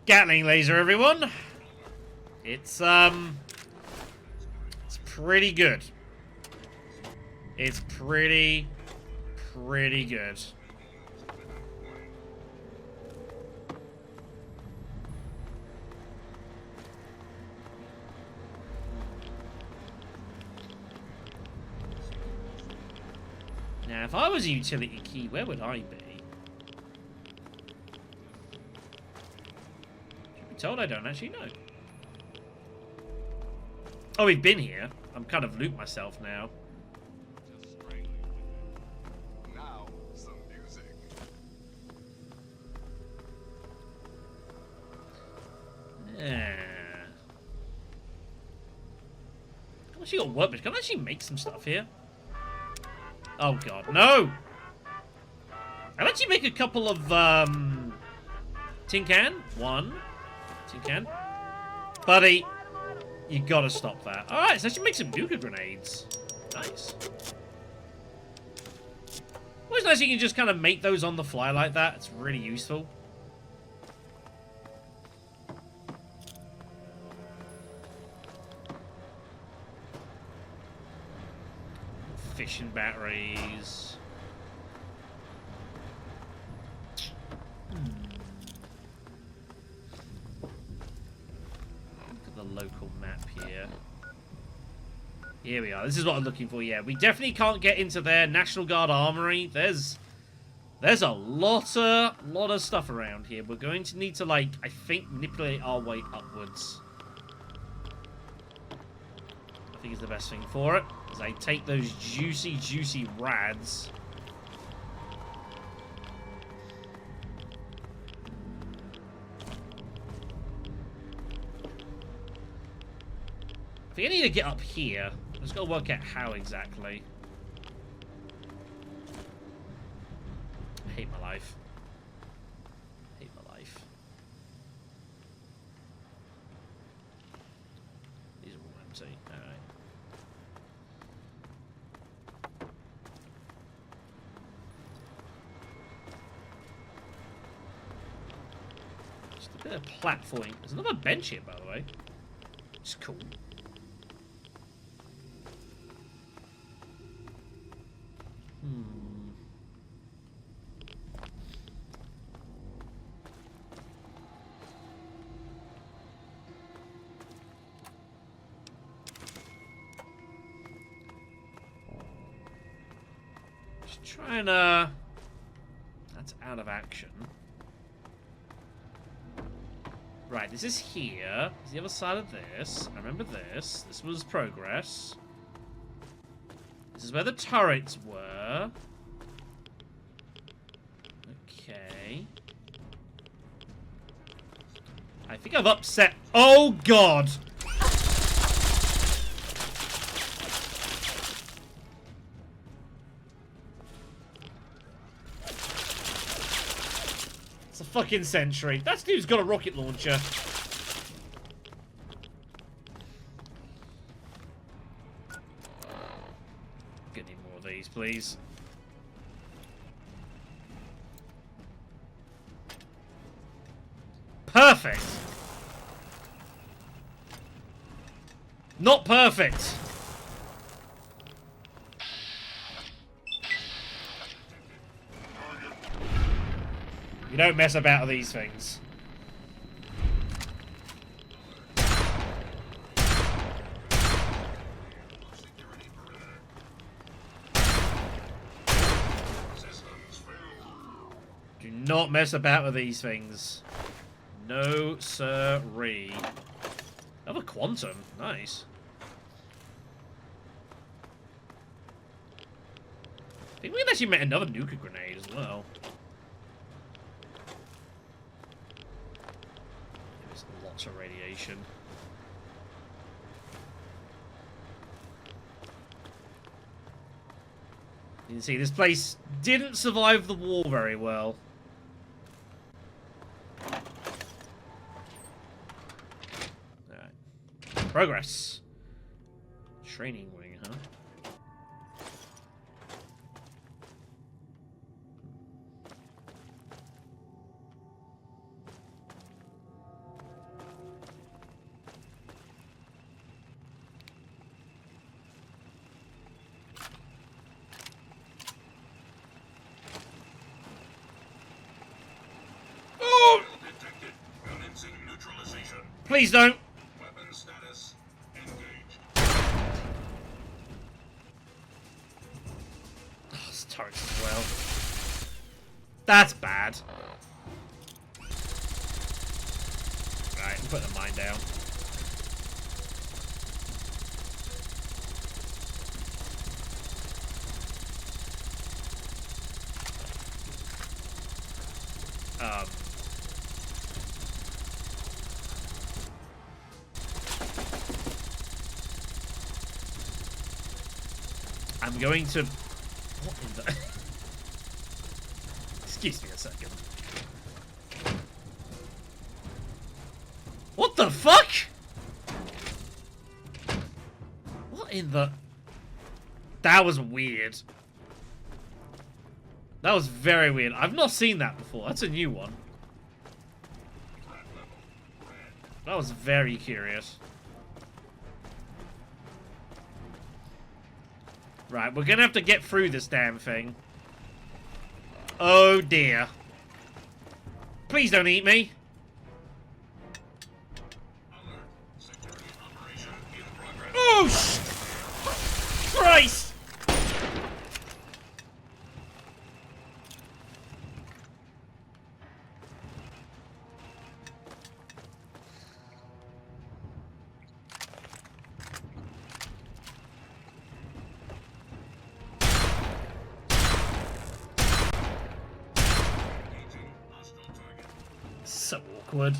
Speaker 1: Gatling laser, everyone. It's pretty good. It's pretty good. Now, if I was a utility key, where would I be? Should be told I don't actually know. Oh, we've been here. I'm kind of looped myself now.
Speaker 10: Now, some music.
Speaker 1: Yeah. I've actually got work, but can I actually make some stuff here? Oh god, no! I'll actually make a couple of, tin can. One. Tin can. Buddy, you gotta stop that. Alright, so I should make some nuka grenades. Nice. Well, it's nice you can just kind of make those on the fly like that. It's really useful. Fission batteries. Look at the local map here. Here we are. This is what I'm looking for. Yeah, we definitely can't get into their National Guard armory. There's a lot of stuff around here. We're going to need to, like, I think, manipulate our way upwards. I think is the best thing for it. As I take those juicy rads. I think I need to get up here. I just gotta work out how exactly. I hate my life. Hate my life. These are all empty. Alright. Just a bit of platforming. There's another bench here, by the way. It's cool. Just trying to... That's out of action. Right, this is here. This is the other side of this. I remember this. This was progress. This is where the turrets were. Okay. I think I've upset... Oh, God! It's a fucking sentry. That dude's got a rocket launcher. Get any more of these, please. Perfect. Not perfect. You don't mess about with these things. Do not mess about with these things. No, sirree. Another quantum. Nice. I think we can actually make another nuka grenade as well. There's lots of radiation. You can see this place didn't survive the war very well. Progress. Training wing, huh? Please don't.
Speaker 8: Weapon status engaged.
Speaker 1: Oh, it's turrets as well. That's bad. Right, put the mine down. I'm going to... What in the... Excuse me a second. What the fuck? What in the... That was weird. That was very weird. I've not seen that before. That's a new one. That was very curious. Right, we're gonna have to get through this damn thing. Oh dear. Please don't eat me. Oh, Christ! So awkward.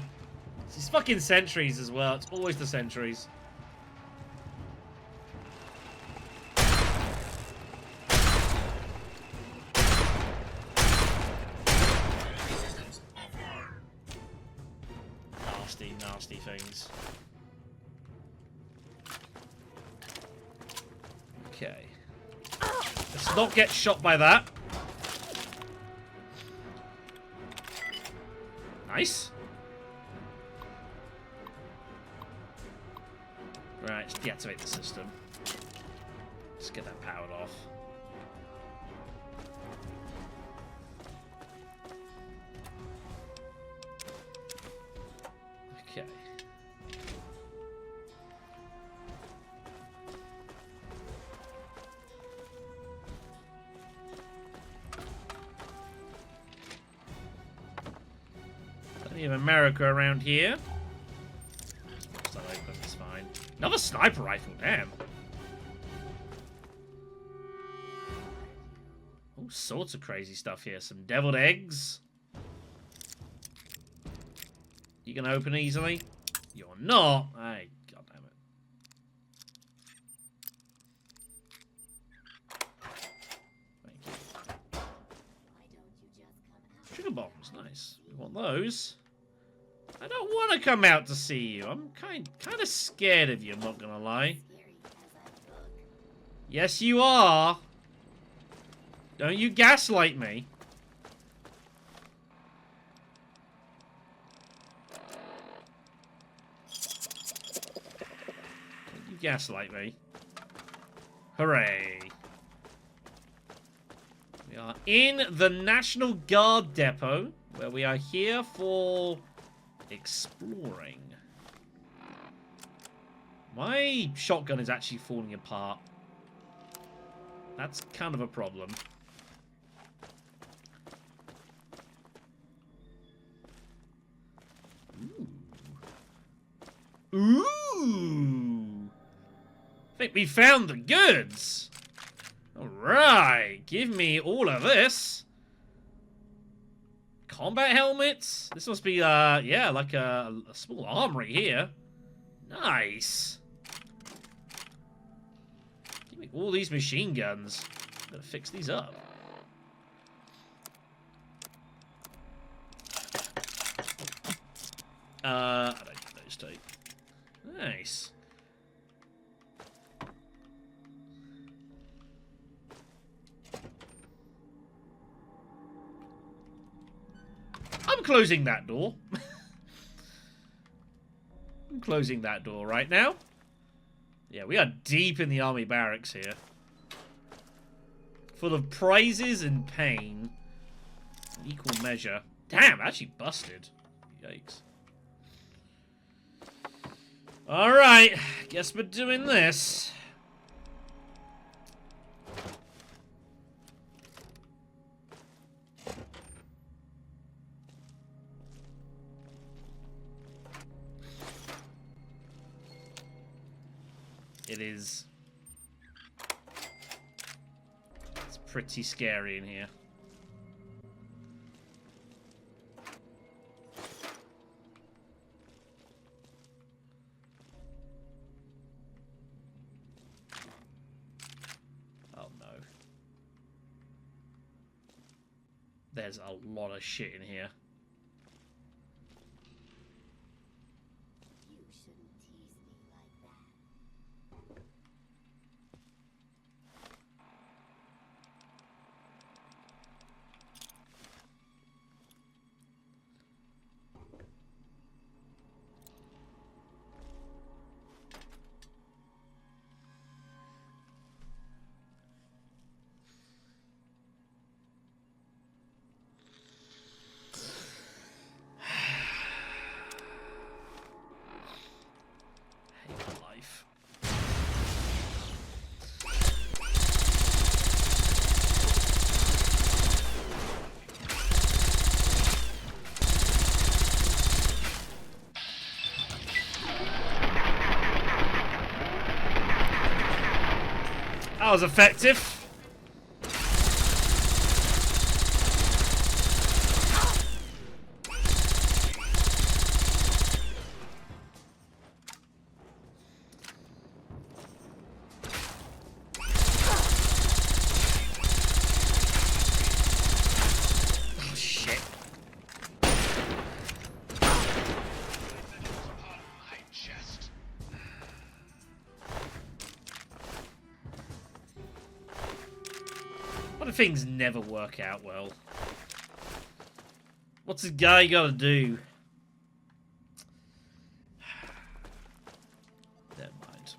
Speaker 1: It's these fucking sentries as well. It's always the sentries. Nasty, nasty things. Okay. Let's not get shot by that. Nice. Right, just deactivate the system. Just get that powered off. Okay. Plenty of America around here. It's not open, it's fine. Another sniper rifle, damn. All sorts of crazy stuff here. Some deviled eggs. You gonna open easily? You're not. Hey, god damn it. Thank you. Sugar bombs, nice. We want those. I don't want to come out to see you. I'm kind of scared of you, I'm not gonna lie. Yes, you are. Don't you gaslight me. Don't you gaslight me. Hooray. We are in the National Guard Depot, where we are here for exploring. My shotgun is actually falling apart. That's kind of a problem. Ooh. Ooh. I think we found the goods. Alright. Give me all of this. Combat helmets? This must be, yeah, like a small armory here. Nice. Give me all these machine guns. I'm gonna fix these up. I don't need those two. Nice. I'm closing that door. I'm closing that door right now. Yeah, we are deep in the army barracks here. Full of prizes and pain. In equal measure. Damn, actually busted. Yikes. Alright, guess we're doing this. It is. It's pretty scary in here. Oh no. There's a lot of shit in here. That was effective. Oh, shit. What if things never work out well? What's this guy gotta do? Never mind.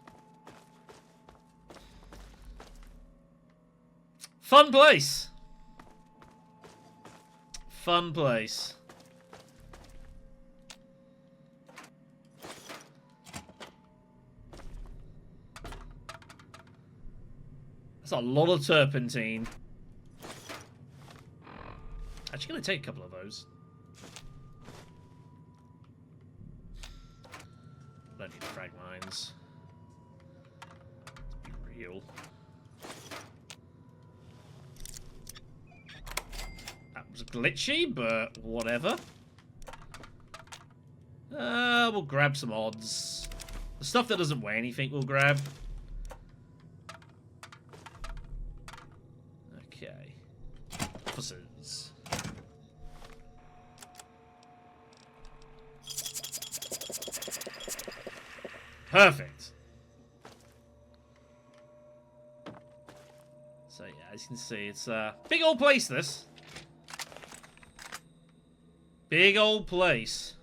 Speaker 1: Fun place. Fun place. That's a lot of turpentine. Actually, gonna take a couple of those. Don't need frag mines. Let's be real. That was glitchy, but whatever. We'll grab some odds. The stuff that doesn't weigh anything we'll grab. Okay. Officers. Perfect. So yeah, as you can see, it's a big old place, this. Big old place.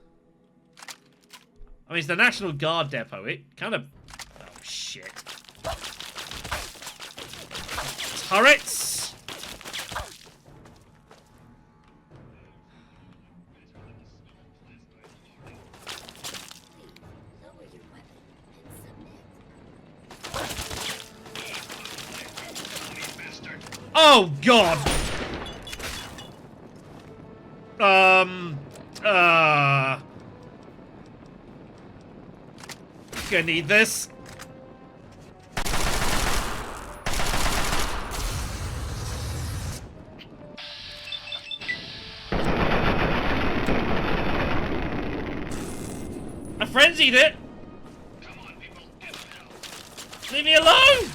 Speaker 1: I mean, it's the National Guard depot. It kind of... Oh, shit. Turrets! Oh, God! Gonna need this. I frenzied it! Come on, people. Leave me alone!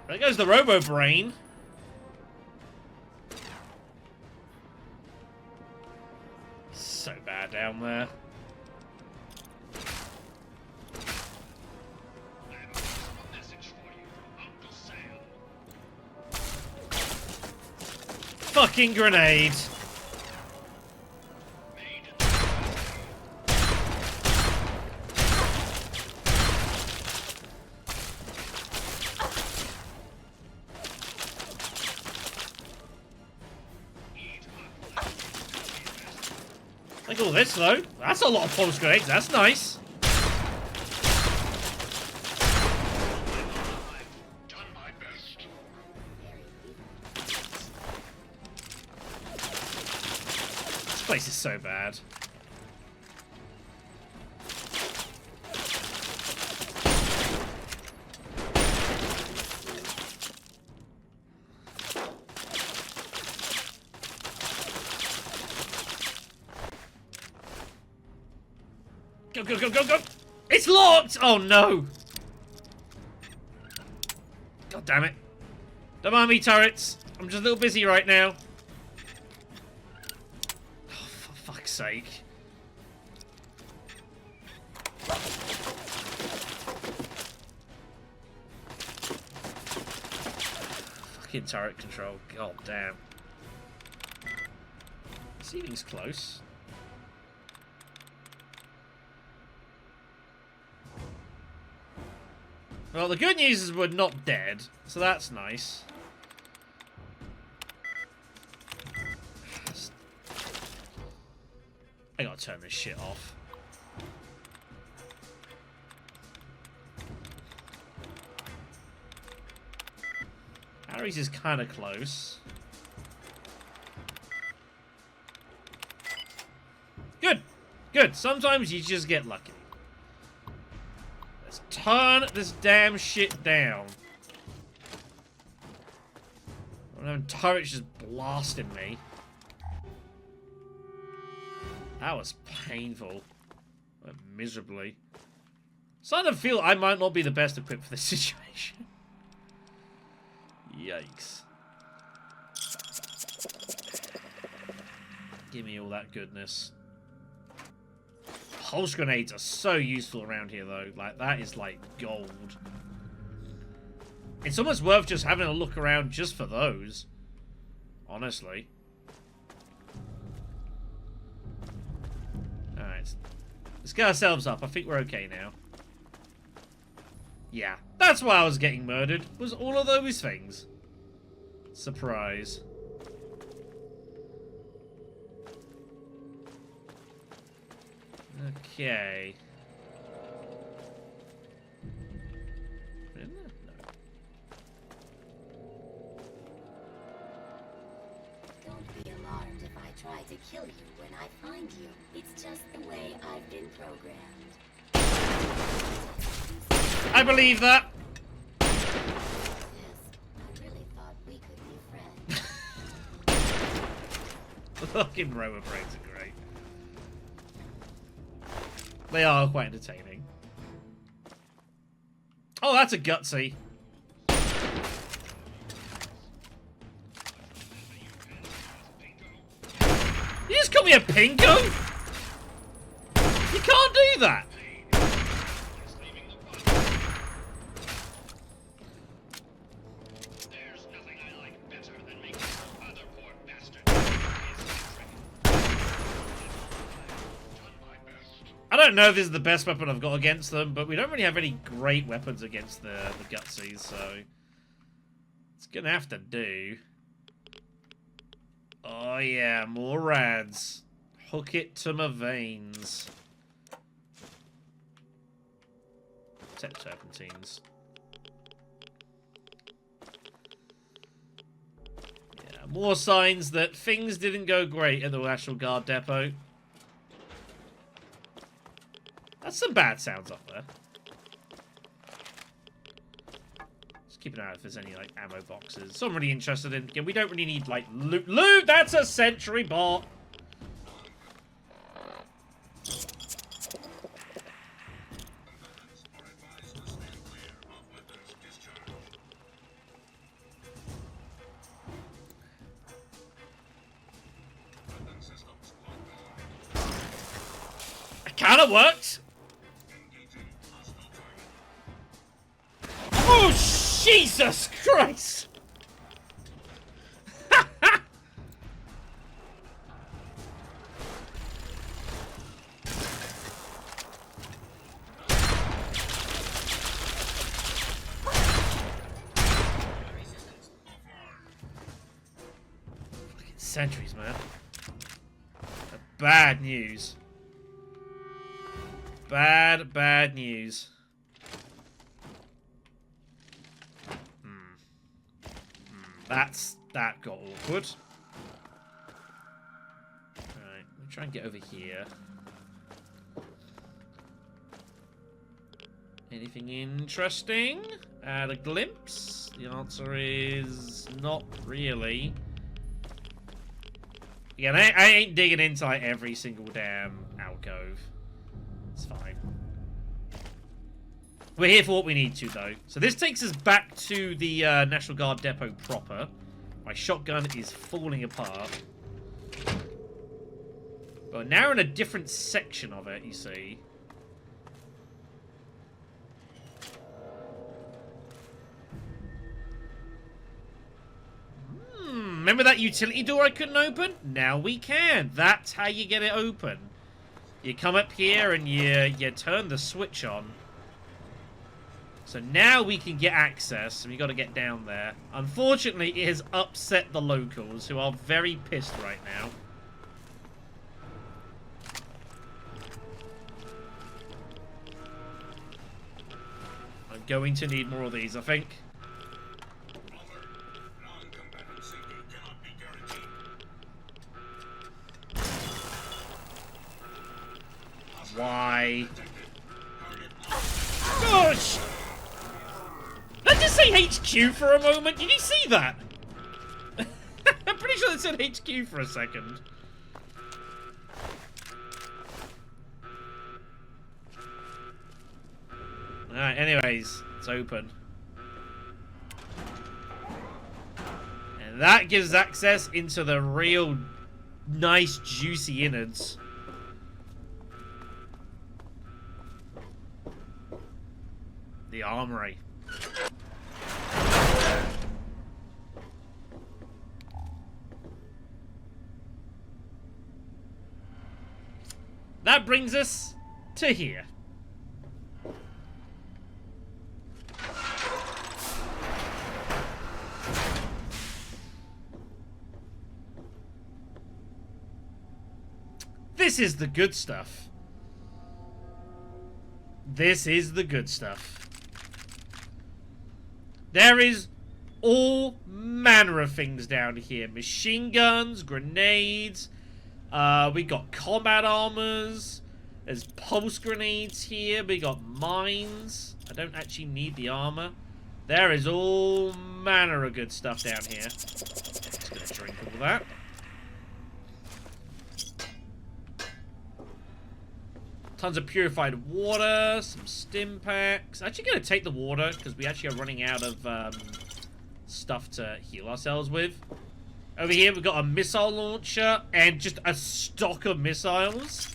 Speaker 1: There goes the Robo Brain. So bad down there. Fucking grenade. Like all this though. That's a lot of pulse grenades. That's nice. This place is so bad. Go, go, go, go, go! It's locked! Oh no! God damn it. Don't mind me, turrets. I'm just a little busy right now. Oh, for fuck's sake. Fucking turret control. God damn. Ceiling's close. Well, the good news is we're not dead, so that's nice. I gotta turn this shit off. Harry's is kind of close. Good! Good! Sometimes you just get lucky. Let's turn this damn shit down. I'm turrets just blasting me. That was painful. Miserably. Starting to feel I might not be the best equipped for this situation. Yikes. Give me all that goodness. Pulse grenades are so useful around here, though. Like, that is, like, gold. It's almost worth just having a look around just for those. Honestly. Alright. Let's get ourselves up. I think we're okay now. Yeah. That's why I was getting murdered. Was all of those things. Surprise. Okay.
Speaker 14: Don't be alarmed if I try to kill you when I find you. It's just the way I've been programmed.
Speaker 1: I believe that.
Speaker 14: Yes, I really thought we could be friends.
Speaker 1: The fucking rower brains are great. They are quite entertaining. Oh, that's a gutsy. You just call me a pinko? You can't do that. I don't know if this is the best weapon I've got against them, but we don't really have any great weapons against the gutsies, so it's gonna have to do. Oh yeah, more rads. Hook it to my veins. Set serpentines. Yeah, more signs that things didn't go great at the National Guard depot. That's some bad sounds up there. Just keep an eye out if there's any, like, ammo boxes. So I'm really interested in... Again, we don't really need, like, loot. Loot! That's a sentry bot! It kind of worked! Oh, Jesus Christ! Fucking sentries, man. bad news. Bad news. That got awkward. Alright, let me try and get over here. Anything interesting? At a glimpse? The answer is not really. Again, I ain't digging into like every single damn alcove. It's fine. We're here for what we need to, though. So this takes us back to the National Guard depot proper. My shotgun is falling apart. But now we're in a different section of it, you see. Remember that utility door I couldn't open? Now we can. That's how you get it open. You come up here and you turn the switch on. So now we can get access, and we got to get down there. Unfortunately, it has upset the locals, who are very pissed right now. I'm going to need more of these, I think. Why? Gosh! Did I just say HQ for a moment? Did you see that? I'm pretty sure it said HQ for a second. Alright, anyways, it's open. And that gives access into the real nice, juicy innards. The armory. That brings us to here. This is the good stuff. This is the good stuff. There is all manner of things down here. Machine guns, grenades. We got combat armors. There's pulse grenades here. We got mines. I don't actually need the armor. There is all manner of good stuff down here. Just gonna drink all that. Tons of purified water, some stim packs. Actually gonna take the water because we actually are running out of stuff to heal ourselves with. Over here we've got a missile launcher and just a stock of missiles.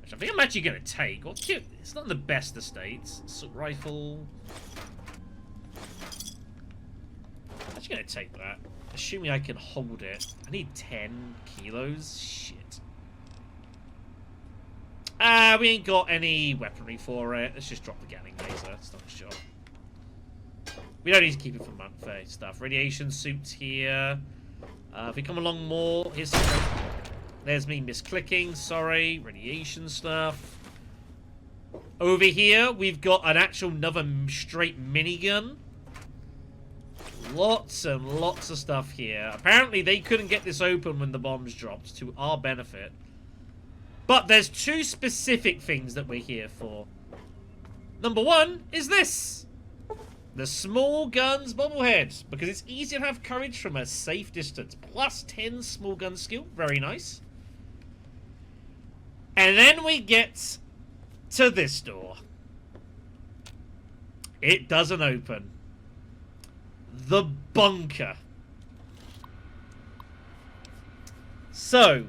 Speaker 1: Which I think I'm actually gonna take. Well, it's not in the best of states. Assault rifle. I'm actually gonna take that. Assuming I can hold it. I need 10 kilos. Shit. We ain't got any weaponry for it. Let's just drop the Gatling laser. It's not a shot. We don't need to keep it for stuff. Radiation suits here. If we come along more, here's some... There's me misclicking. Sorry. Radiation stuff. Over here, we've got an actual another straight minigun. Lots and lots of stuff here. Apparently, they couldn't get this open when the bombs dropped, to our benefit. But there's two specific things that we're here for. Number one is this. The small guns bobblehead. Because it's easier to have courage from a safe distance. Plus 10 small gun skill. Very nice. And then we get to this door. It doesn't open. The bunker. So,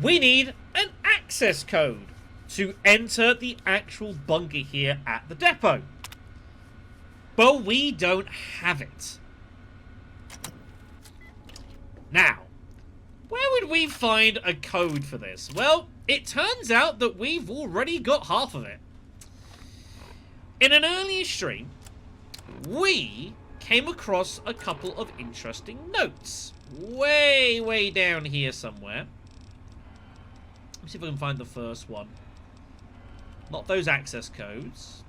Speaker 1: we need an access code to enter the actual bunker here at the depot. But we don't have it. Now, where would we find a code for this? Well, it turns out that we've already got half of it. In an earlier stream, we came across a couple of interesting notes. Way down here somewhere. Let me see if I can find the first one. Not those access codes.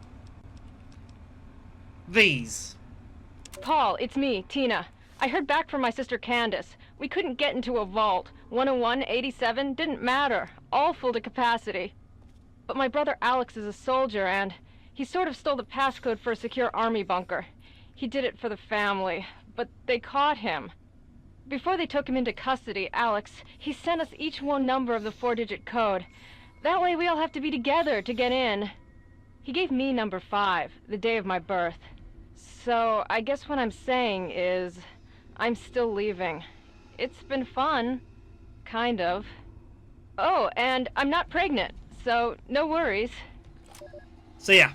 Speaker 1: These.
Speaker 15: Paul, it's me, Tina. I heard back from my sister Candace. We couldn't get into a vault. 101, 87, didn't matter. All full to capacity. But my brother Alex is a soldier, and he sort of stole the passcode for a secure army bunker. He did it for the family, but they caught him. Before they took him into custody, Alex, he sent us each one number of the 4-digit code. That way we all have to be together to get in. He gave me number 5, the day of my birth. So I guess what I'm saying is, I'm still leaving. It's been fun. Kind of. Oh, and I'm not pregnant, so no worries.
Speaker 1: So yeah.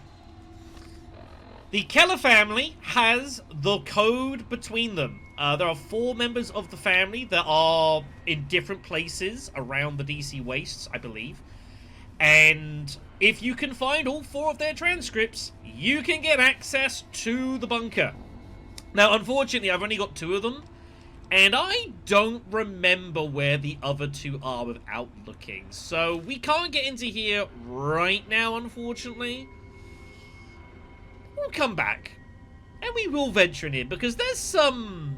Speaker 1: The Keller family has the code between them. There are 4 members of the family that are in different places around the DC wastes, I believe. And if you can find all 4 of their transcripts, you can get access to the bunker. Now, unfortunately, I've only got 2 of them. And I don't remember where the other 2 are without looking. So we can't get into here right now, unfortunately. We'll come back. And we will venture in here because there's some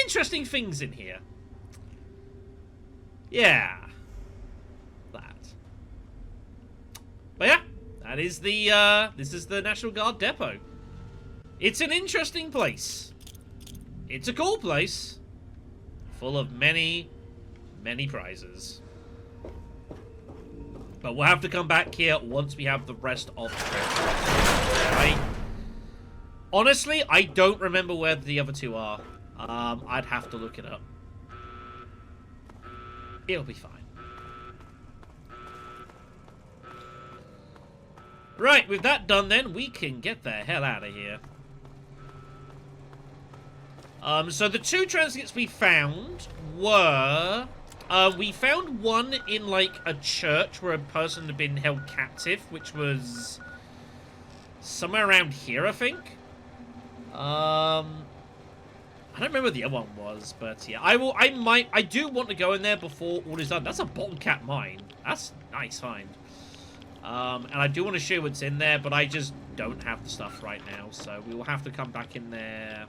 Speaker 1: interesting things in here. Yeah. That. But yeah, that is the this is the National Guard depot. It's an interesting place. It's a cool place. Full of many prizes. But we'll have to come back here once we have the rest of the trip. Honestly, I don't remember where the other 2 are. I'd have to look it up. It'll be fine. Right, with that done then, we can get the hell out of here. So the 2 transcripts we found were... we found one in, like, a church where a person had been held captive, which was somewhere around here, I think. I don't remember what the other one was, but yeah, I do want to go in there before all is done. That's a bottom cap mine. That's a nice find. And I do want to show what's in there, but I just don't have the stuff right now, so we will have to come back in there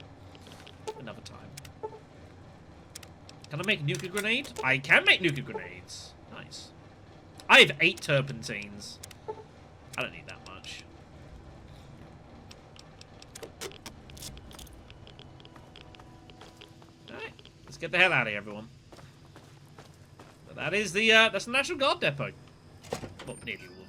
Speaker 1: another time. Can I make nuclear grenade? I can make nuclear grenades. Nice. I have 8 turpentines. I don't need that much. Alright, let's get the hell out of here, everyone. But that is the that's the National Guard depot. Well, nearly all